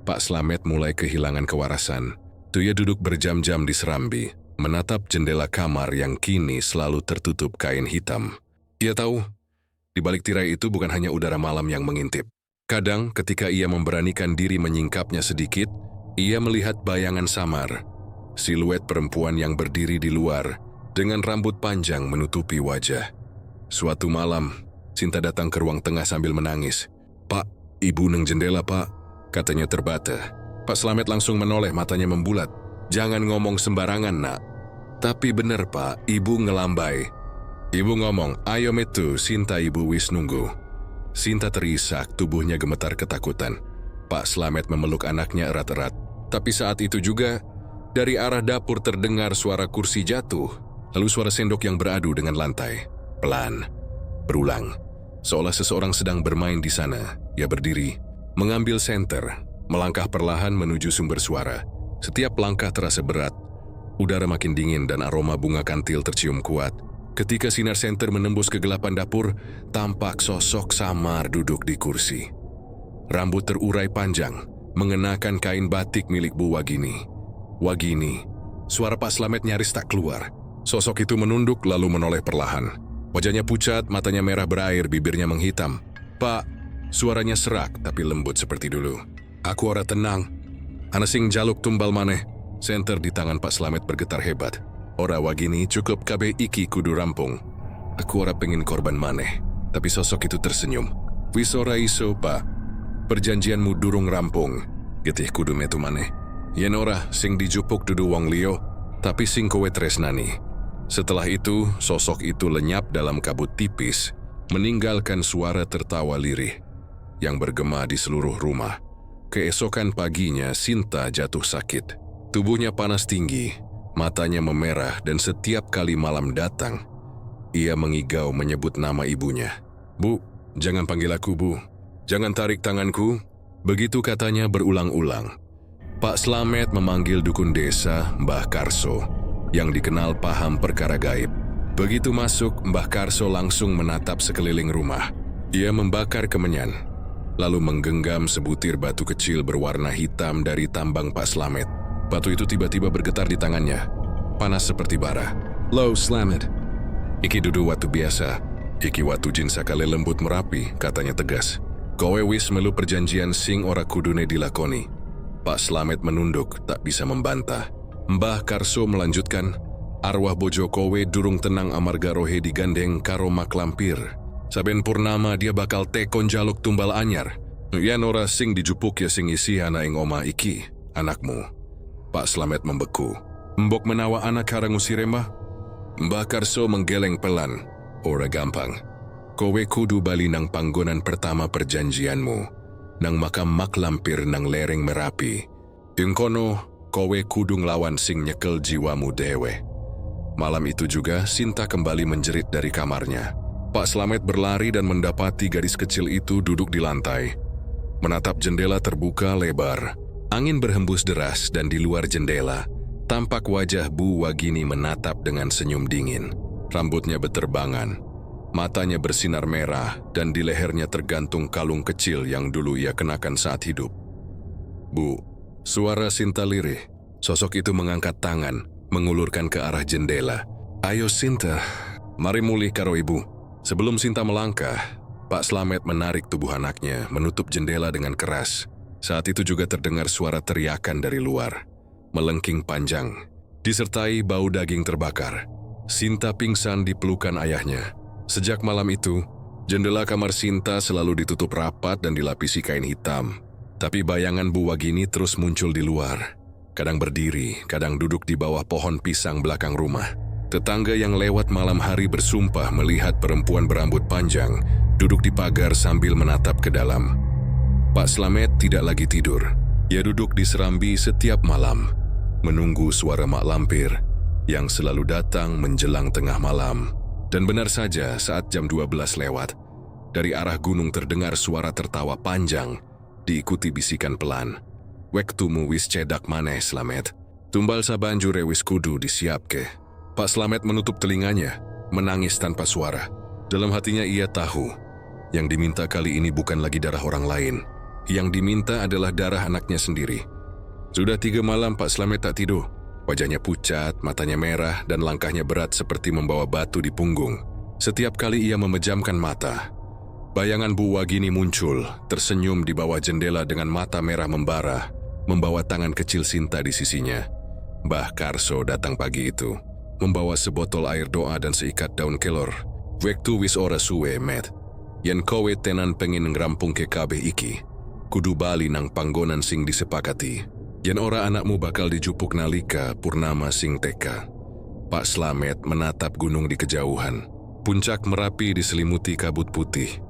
Pak Slamet mulai kehilangan kewarasan. Dia duduk berjam-jam di serambi, menatap jendela kamar yang kini selalu tertutup kain hitam. Ia tahu, di balik tirai itu bukan hanya udara malam yang mengintip. Kadang ketika ia memberanikan diri menyingkapnya sedikit, ia melihat bayangan samar, siluet perempuan yang berdiri di luar dengan rambut panjang menutupi wajah. Suatu malam, Sinta datang ke ruang tengah sambil menangis. "Pak, ibu neng jendela, Pak," katanya terbata. Pak Slamet langsung menoleh, matanya membulat. "Jangan ngomong sembarangan, nak." "Tapi bener, Pak, ibu ngelambai." Ibu ngomong, "Ayo metu, Sinta ibu wis nunggu." Sinta terisak, tubuhnya gemetar ketakutan. Pak Slamet memeluk anaknya erat-erat. Tapi saat itu juga, dari arah dapur terdengar suara kursi jatuh, lalu suara sendok yang beradu dengan lantai. Pelan, berulang, seolah seseorang sedang bermain di sana. Ia berdiri, mengambil senter, melangkah perlahan menuju sumber suara. Setiap langkah terasa berat. Udara makin dingin dan aroma bunga kantil tercium kuat. Ketika sinar senter menembus kegelapan dapur, tampak sosok samar duduk di kursi. Rambut terurai panjang, mengenakan kain batik milik Bu Wagini. "Wagini." Suara Pak Slamet nyaris tak keluar. Sosok itu menunduk lalu menoleh perlahan. Wajahnya pucat, matanya merah berair, bibirnya menghitam. "Pak," suaranya serak tapi lembut seperti dulu. "Aku ora tenang. Ana sing jaluk tumbal maneh." Senter di tangan Pak Slamet bergetar hebat. "Ora Wagini, cukup kabeh iki kudu rampung. Aku ora pengen korban maneh." Tapi sosok itu tersenyum. "Wis ora iso, Pak. Perjanjianmu durung rampung. Getih kudu metu maneh. Yen ora sing dijupuk dudu wong liya, tapi sing kowe tresnani." Setelah itu, sosok itu lenyap dalam kabut tipis, meninggalkan suara tertawa lirih yang bergema di seluruh rumah. Keesokan paginya, Sinta jatuh sakit. Tubuhnya panas tinggi, matanya memerah, dan setiap kali malam datang, ia mengigau menyebut nama ibunya. "Bu, jangan panggil aku Bu. Jangan tarik tanganku." Begitu katanya berulang-ulang. Pak Slamet memanggil dukun desa, Mbah Karso, yang dikenal paham perkara gaib. Begitu masuk, Mbah Karso langsung menatap sekeliling rumah. Ia membakar kemenyan, lalu menggenggam sebutir batu kecil berwarna hitam dari tambang Pak Slamet. Batu itu tiba-tiba bergetar di tangannya, panas seperti bara. "Lo Slamet, iki dudu watu biasa, iki watu jin sakale lembut Merapi," katanya tegas. "Kowe wis melu perjanjian sing ora kudune dilakoni." Pak Slamet menunduk, tak bisa membantah. Mbah Karso melanjutkan, "Arwah bojo kowe durung tenang amarga rohe digandeng karo mak lampir. Saben purnama dia bakal tekon jaluk tumbal anyar. Yen ora sing dijupuk ya sing isi ana ing omah iki, anakmu." Pak Slamet membeku. "Mbok menawa anak harang usire, Mbah?" Mbah Karso menggeleng pelan. "Ora gampang. Kowe kudu bali nang panggonan pertama perjanjianmu, nang makam mak lampir nang lereng Merapi. Ing kono, kowe kudu nglawan sing nyekel jiwamu dewe." Malam itu juga, Sinta kembali menjerit dari kamarnya. Pak Slamet berlari dan mendapati gadis kecil itu duduk di lantai, menatap jendela terbuka lebar. Angin berhembus deras dan di luar jendela, tampak wajah Bu Wagini menatap dengan senyum dingin. Rambutnya beterbangan, Matanya bersinar merah dan di lehernya tergantung kalung kecil yang dulu ia kenakan saat hidup. "Bu," suara Sinta lirih. Sosok itu mengangkat tangan, mengulurkan ke arah jendela. "Ayo Sinta, mari mulih karo ibu." Sebelum Sinta melangkah, Pak Slamet menarik tubuh anaknya, menutup jendela dengan keras. Saat itu juga terdengar suara teriakan dari luar, melengking panjang, disertai bau daging terbakar. Sinta pingsan di pelukan ayahnya. Sejak malam itu, jendela kamar Sinta selalu ditutup rapat dan dilapisi kain hitam. Tapi bayangan Bu Wagini terus muncul di luar. Kadang berdiri, kadang duduk di bawah pohon pisang belakang rumah. Tetangga yang lewat malam hari bersumpah melihat perempuan berambut panjang duduk di pagar sambil menatap ke dalam. Pak Slamet tidak lagi tidur. Ia duduk di serambi setiap malam, menunggu suara mak lampir yang selalu datang menjelang tengah malam. Dan benar saja, saat jam 12 lewat, dari arah gunung terdengar suara tertawa panjang, diikuti bisikan pelan. "Wektumu wis cedak maneh, Slamet. Tumbal sabanjure wis kudu disiapke." Pak Slamet menutup telinganya, menangis tanpa suara. Dalam hatinya ia tahu, yang diminta kali ini bukan lagi darah orang lain. Yang diminta adalah darah anaknya sendiri. Sudah 3 malam Pak Slamet tak tidur. Wajahnya pucat, matanya merah, dan langkahnya berat seperti membawa batu di punggung. Setiap kali ia memejamkan mata, bayangan Bu Wagini muncul, tersenyum di bawah jendela dengan mata merah membara, membawa tangan kecil Sinta di sisinya. Mbah Karso datang pagi itu, membawa sebotol air doa dan seikat daun kelor. "Wektu wis ora suwe, Met. Yen kowe tenan pengen ngrampung ke kabeh iki, kudu bali nang panggonan sing disepakati. Yen ora anakmu bakal dijupuk nalika purnama sing teka." Pak Slamet menatap gunung di kejauhan. Puncak Merapi diselimuti kabut putih.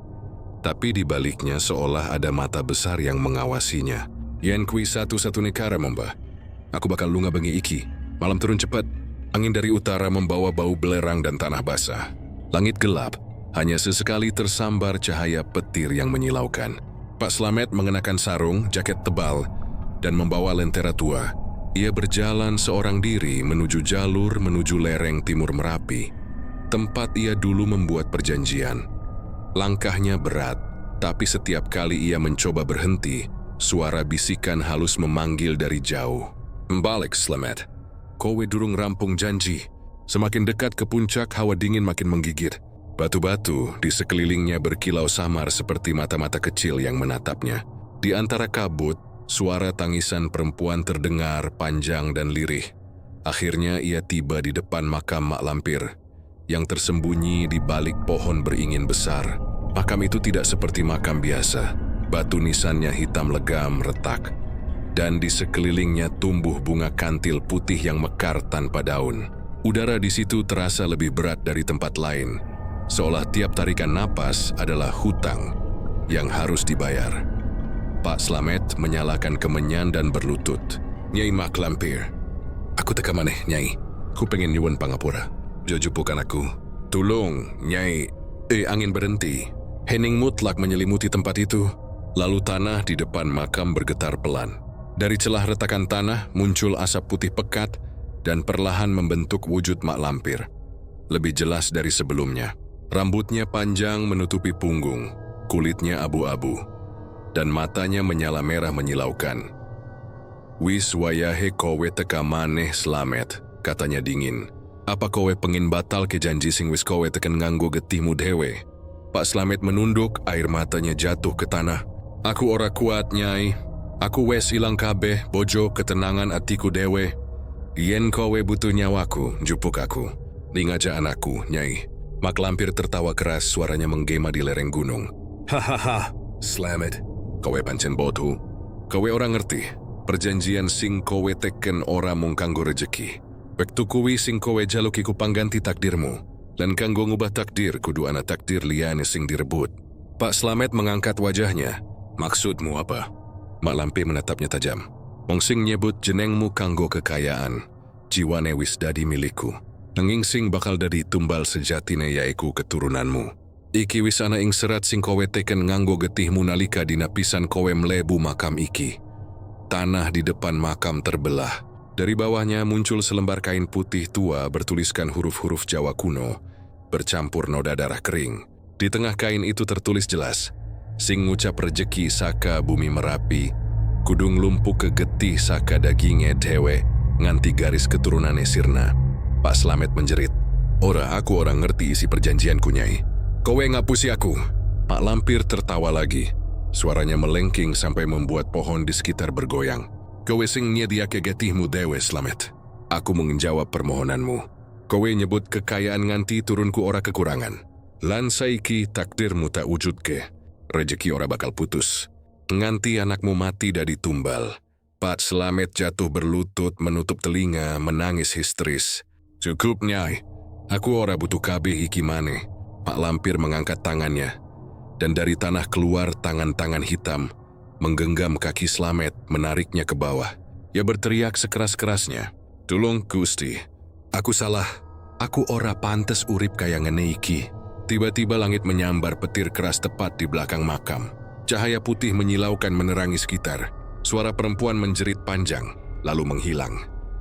Tapi di baliknya seolah ada mata besar yang mengawasinya. "Yen kui satu-satunya cara, Mbah. Aku bakal lunga bengi iki. Malam turun cepat. Angin dari utara membawa bau belerang dan tanah basah. Langit gelap, hanya sesekali tersambar cahaya petir yang menyilaukan." Pak Slamet mengenakan sarung, jaket tebal, dan membawa lentera tua. Ia berjalan seorang diri menuju lereng timur Merapi, tempat ia dulu membuat perjanjian. Langkahnya berat, tapi setiap kali ia mencoba berhenti, suara bisikan halus memanggil dari jauh. "Mbalik, Slamet. Kowe durung rampung janji." Semakin dekat ke puncak, hawa dingin makin menggigit. Batu-batu di sekelilingnya berkilau samar seperti mata-mata kecil yang menatapnya. Di antara kabut, suara tangisan perempuan terdengar panjang dan lirih. Akhirnya ia tiba di depan makam Mak Lampir, yang tersembunyi di balik pohon beringin besar. Makam itu tidak seperti makam biasa. Batu nisannya hitam legam retak, dan di sekelilingnya tumbuh bunga kantil putih yang mekar tanpa daun. Udara di situ terasa lebih berat dari tempat lain, seolah tiap tarikan napas adalah hutang yang harus dibayar. Pak Slamet menyalakan kemenyan dan berlutut. "Nyai Mak Lampir, aku teka maneh, Nyai. Ku pengen nyuwun pangapura. Jojupukan aku. Tulung, Nyai." Angin berhenti. Hening mutlak menyelimuti tempat itu. Lalu tanah di depan makam bergetar pelan. Dari celah retakan tanah muncul asap putih pekat dan perlahan membentuk wujud Mak Lampir. Lebih jelas dari sebelumnya. Rambutnya panjang menutupi punggung, kulitnya abu-abu, dan matanya menyala merah menyilaukan. "Wis wayahe kowe teka maneh, Slamet," katanya dingin. "Apa kowe pengin batal ke janji sing wis kowe teken nganggo getihmu dewe?" Pak Slamet menunduk, air matanya jatuh ke tanah. "Aku ora kuat, Nyai. Aku wes ilang kabeh, bojo ketenangan atiku dewe. Yen kowe butuh nyawaku, jupuk aku. Ning aja anakku, Nyai." Mak Lampir tertawa keras, suaranya menggema di lereng gunung. "Hahaha, Slamet. Kowe pancen bodoh. Kowe ora ngerti. Perjanjian sing kowe teken ora mung kanggo rejeki. Wektu kuwi sing kowe jaluk iku pangganti takdirmu. Lan kanggo ngubah takdir kudu ana takdir liyane sing direbut." Pak Slamet mengangkat wajahnya. "Maksudmu apa?" Mak Lampir menatapnya tajam. "Wong sing nyebut jenengmu kanggo kekayaan, jiwane wis dadi milikku. Nanging sing bakal dadi tumbal sejatine yaiku keturunanmu. Iki wis ana ing serat sing kowe teken nganggo getihmu nalika dina pisan kowe mlebu makam iki." Tanah di depan makam terbelah. Dari bawahnya muncul selembar kain putih tua bertuliskan huruf-huruf Jawa kuno. bercampur noda darah kering. Di tengah kain itu tertulis jelas, sing ngucap rejeki saka bumi Merapi, kudung lumpuk kegetih saka dagingnya dewe, nganti garis keturunane sirna. Pak Slamet menjerit, "Ora, aku orang ngerti isi perjanjianku, Nyai. Kowe ngapusi aku." Mak Lampir tertawa lagi. Suaranya melengking sampai membuat pohon di sekitar bergoyang. "Kowe sing nyediake getihmu dewe, Slamet. Aku menjawab permohonanmu. Kowe nyebut kekayaan nganti turunku ora kekurangan. Lan saiki takdirmu tak wujudke. Rejeki ora bakal putus. Nganti anakmu mati dari tumbal." Pak Slamet jatuh berlutut, menutup telinga, menangis histeris. "Cukup, Nyai. Aku ora butuh kabeh iki maneh." Pak Lampir mengangkat tangannya, dan dari tanah keluar tangan-tangan hitam, menggenggam kaki Slamet, menariknya ke bawah. Ia berteriak sekeras-kerasnya, "Tulung Gusti, aku salah. Aku ora pantes urip kaya ngene iki." Tiba-tiba langit menyambar petir keras tepat di belakang makam. Cahaya putih menyilaukan menerangi sekitar. Suara perempuan menjerit panjang, lalu menghilang.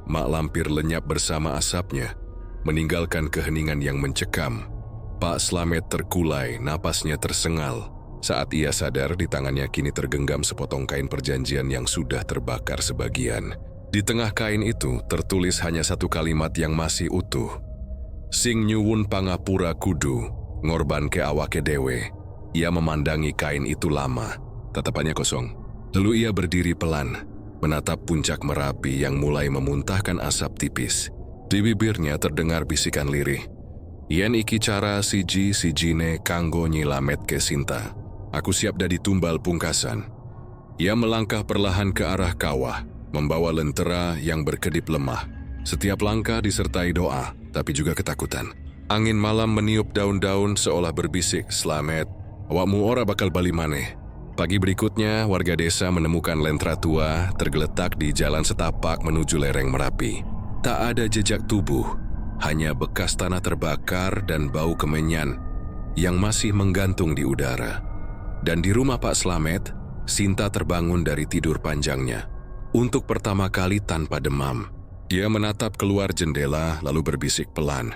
Mak Lampir lenyap bersama asapnya, meninggalkan keheningan yang mencekam. Pak Slamet terkulai, napasnya tersengal. Saat ia sadar, di tangannya kini tergenggam sepotong kain perjanjian yang sudah terbakar sebagian. Di tengah kain itu tertulis hanya satu kalimat yang masih utuh. "Sing nyuwun pangapura kudu, ngorban ke awake dewe." Ia memandangi kain itu lama, tatapannya kosong. Lalu ia berdiri pelan, menatap puncak Merapi yang mulai memuntahkan asap tipis. Di bibirnya terdengar bisikan lirih, "Yen iki cara siji-sijine kanggo nyilamet ke Sinta. Aku siap dadi tumbal pungkasan." Ia melangkah perlahan ke arah kawah, membawa lentera yang berkedip lemah. Setiap langkah disertai doa, tapi juga ketakutan. Angin malam meniup daun-daun seolah berbisik, "Slamet, awakmu ora bakal bali maneh." Pagi berikutnya, warga desa menemukan lentera tua tergeletak di jalan setapak menuju lereng Merapi. Tak ada jejak tubuh, hanya bekas tanah terbakar dan bau kemenyan yang masih menggantung di udara. Dan di rumah Pak Slamet, Sinta terbangun dari tidur panjangnya. Untuk pertama kali tanpa demam, dia menatap keluar jendela lalu berbisik pelan,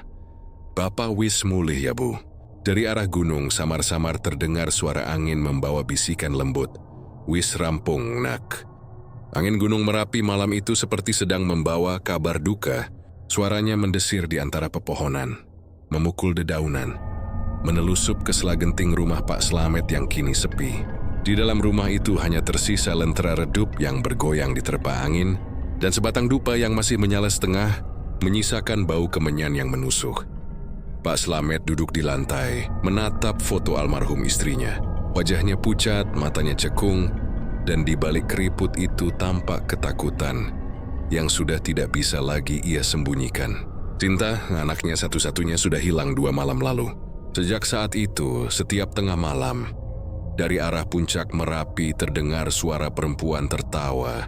"Bapak wis mulih ya, Bu." Dari arah gunung samar-samar terdengar suara angin membawa bisikan lembut, "Wis rampung, Nak." Angin Gunung Merapi malam itu seperti sedang membawa kabar duka. Suaranya mendesir di antara pepohonan, memukul dedaunan, menelusup ke sela genting rumah Pak Slamet yang kini sepi. Di dalam rumah itu hanya tersisa lentera redup yang bergoyang diterpa angin, dan sebatang dupa yang masih menyala setengah, menyisakan bau kemenyan yang menusuk. Pak Slamet duduk di lantai, menatap foto almarhum istrinya. Wajahnya pucat, matanya cekung, dan di balik keriput itu tampak ketakutan yang sudah tidak bisa lagi ia sembunyikan. Sinta, anaknya satu-satunya, sudah hilang 2 malam lalu. Sejak saat itu, setiap tengah malam, dari arah puncak Merapi terdengar suara perempuan tertawa.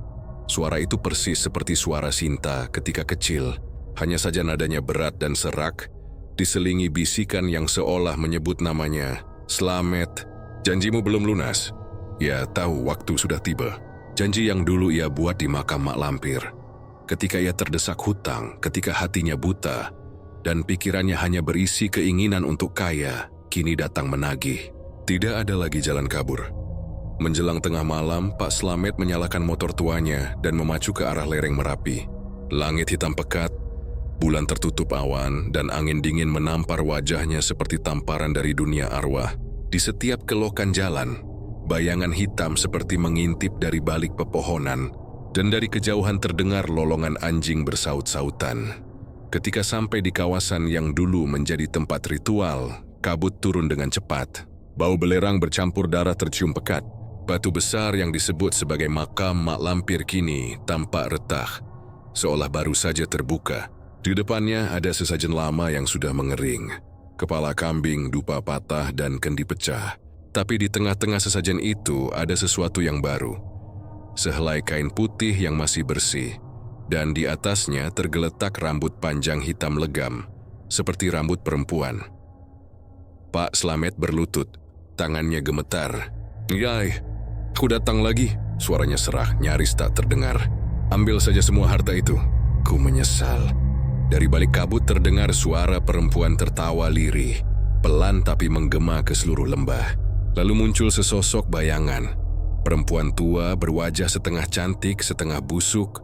Suara itu persis seperti suara Sinta ketika kecil, hanya saja nadanya berat dan serak, diselingi bisikan yang seolah menyebut namanya, "Slamet, janjimu belum lunas." Ia tahu waktu sudah tiba. Janji yang dulu ia buat di makam Mak Lampir. Ketika ia terdesak hutang, ketika hatinya buta, dan pikirannya hanya berisi keinginan untuk kaya, kini datang menagih. Tidak ada lagi jalan kabur. Menjelang tengah malam, Pak Slamet menyalakan motor tuanya dan memacu ke arah lereng Merapi. Langit hitam pekat, bulan tertutup awan, dan angin dingin menampar wajahnya seperti tamparan dari dunia arwah. Di setiap kelokan jalan, bayangan hitam seperti mengintip dari balik pepohonan, dan dari kejauhan terdengar lolongan anjing bersaut-sautan. Ketika sampai di kawasan yang dulu menjadi tempat ritual, kabut turun dengan cepat. Bau belerang bercampur darah tercium pekat. Batu besar yang disebut sebagai makam Mak Lampir kini tampak retak, seolah baru saja terbuka. Di depannya ada sesajen lama yang sudah mengering. Kepala kambing, dupa patah, dan kendi pecah. Tapi di tengah-tengah sesajen itu ada sesuatu yang baru. Sehelai kain putih yang masih bersih, dan di atasnya tergeletak rambut panjang hitam legam, seperti rambut perempuan. Pak Slamet berlutut, tangannya gemetar. "Nyai, aku datang lagi." Suaranya serak, nyaris tak terdengar. "Ambil saja semua harta itu. Ku menyesal. Dari balik kabut terdengar suara perempuan tertawa lirih, pelan tapi menggema ke seluruh lembah. Lalu muncul sesosok bayangan. Perempuan tua berwajah setengah cantik, setengah busuk.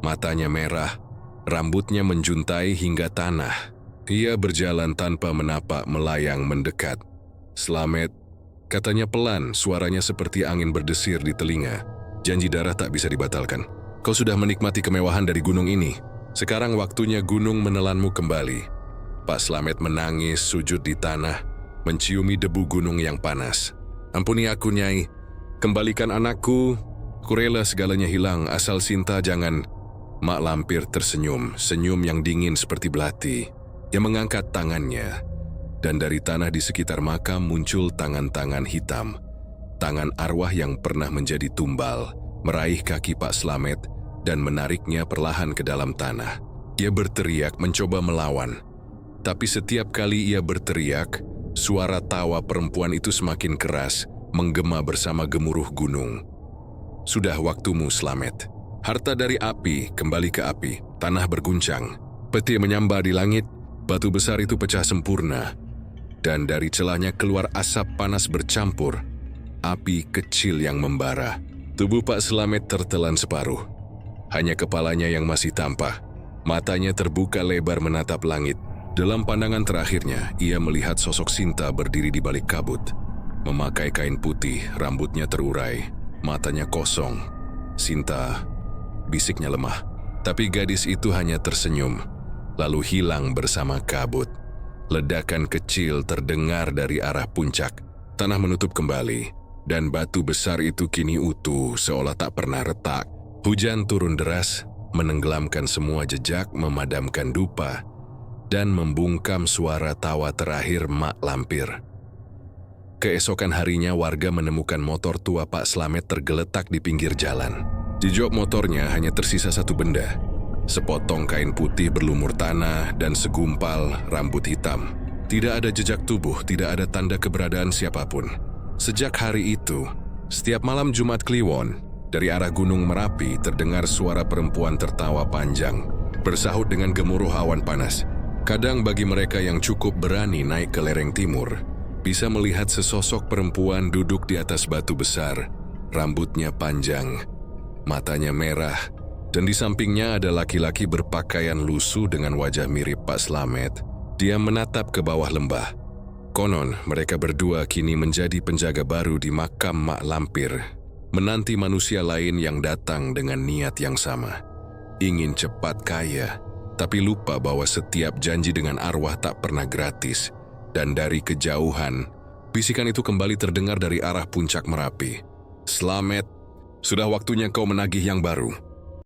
Matanya merah, rambutnya menjuntai hingga tanah. Ia berjalan tanpa menapak melayang mendekat. "Slamet," katanya pelan, suaranya seperti angin berdesir di telinga. "Janji darah tak bisa dibatalkan. Kau sudah menikmati kemewahan dari gunung ini. Sekarang waktunya gunung menelanmu kembali." Pak Slamet menangis sujud di tanah, menciumi debu gunung yang panas. "Ampuni aku, Nyai. Kembalikan anakku. Kurela segalanya hilang, asal Sinta jangan..." Mak Lampir tersenyum, senyum yang dingin seperti belati. Ia mengangkat tangannya, dan dari tanah di sekitar makam muncul tangan-tangan hitam. Tangan arwah yang pernah menjadi tumbal, meraih kaki Pak Slamet dan menariknya perlahan ke dalam tanah. Ia berteriak mencoba melawan. Tapi setiap kali ia berteriak, suara tawa perempuan itu semakin keras, menggema bersama gemuruh gunung. "Sudah waktumu, Slamet." Harta dari api kembali ke api, tanah berguncang, peti menyambar di langit, batu besar itu pecah sempurna, dan dari celahnya keluar asap panas bercampur, api kecil yang membara. Tubuh Pak Slamet tertelan separuh. Hanya kepalanya yang masih tampak, matanya terbuka lebar menatap langit. Dalam pandangan terakhirnya, ia melihat sosok Sinta berdiri di balik kabut. Memakai kain putih, rambutnya terurai, matanya kosong. "Sinta," bisiknya lemah. Tapi gadis itu hanya tersenyum, lalu hilang bersama kabut. Ledakan kecil terdengar dari arah puncak. Tanah menutup kembali, dan batu besar itu kini utuh seolah tak pernah retak. Hujan turun deras, menenggelamkan semua jejak, memadamkan dupa, dan membungkam suara tawa terakhir Mak Lampir. Keesokan harinya warga menemukan motor tua Pak Slamet tergeletak di pinggir jalan. Di jok motornya hanya tersisa satu benda, sepotong kain putih berlumur tanah dan segumpal rambut hitam. Tidak ada jejak tubuh, tidak ada tanda keberadaan siapapun. Sejak hari itu, setiap malam Jumat Kliwon, dari arah Gunung Merapi terdengar suara perempuan tertawa panjang, bersahut dengan gemuruh awan panas. Kadang bagi mereka yang cukup berani naik ke lereng timur, bisa melihat sesosok perempuan duduk di atas batu besar, rambutnya panjang, matanya merah, dan di sampingnya ada laki-laki berpakaian lusuh dengan wajah mirip Pak Slamet. Dia menatap ke bawah lembah. Konon, mereka berdua kini menjadi penjaga baru di makam Mak Lampir, menanti manusia lain yang datang dengan niat yang sama. Ingin cepat kaya, tapi lupa bahwa setiap janji dengan arwah tak pernah gratis. Dan dari kejauhan, bisikan itu kembali terdengar dari arah puncak Merapi. "Slamet, sudah waktunya kau menagih yang baru."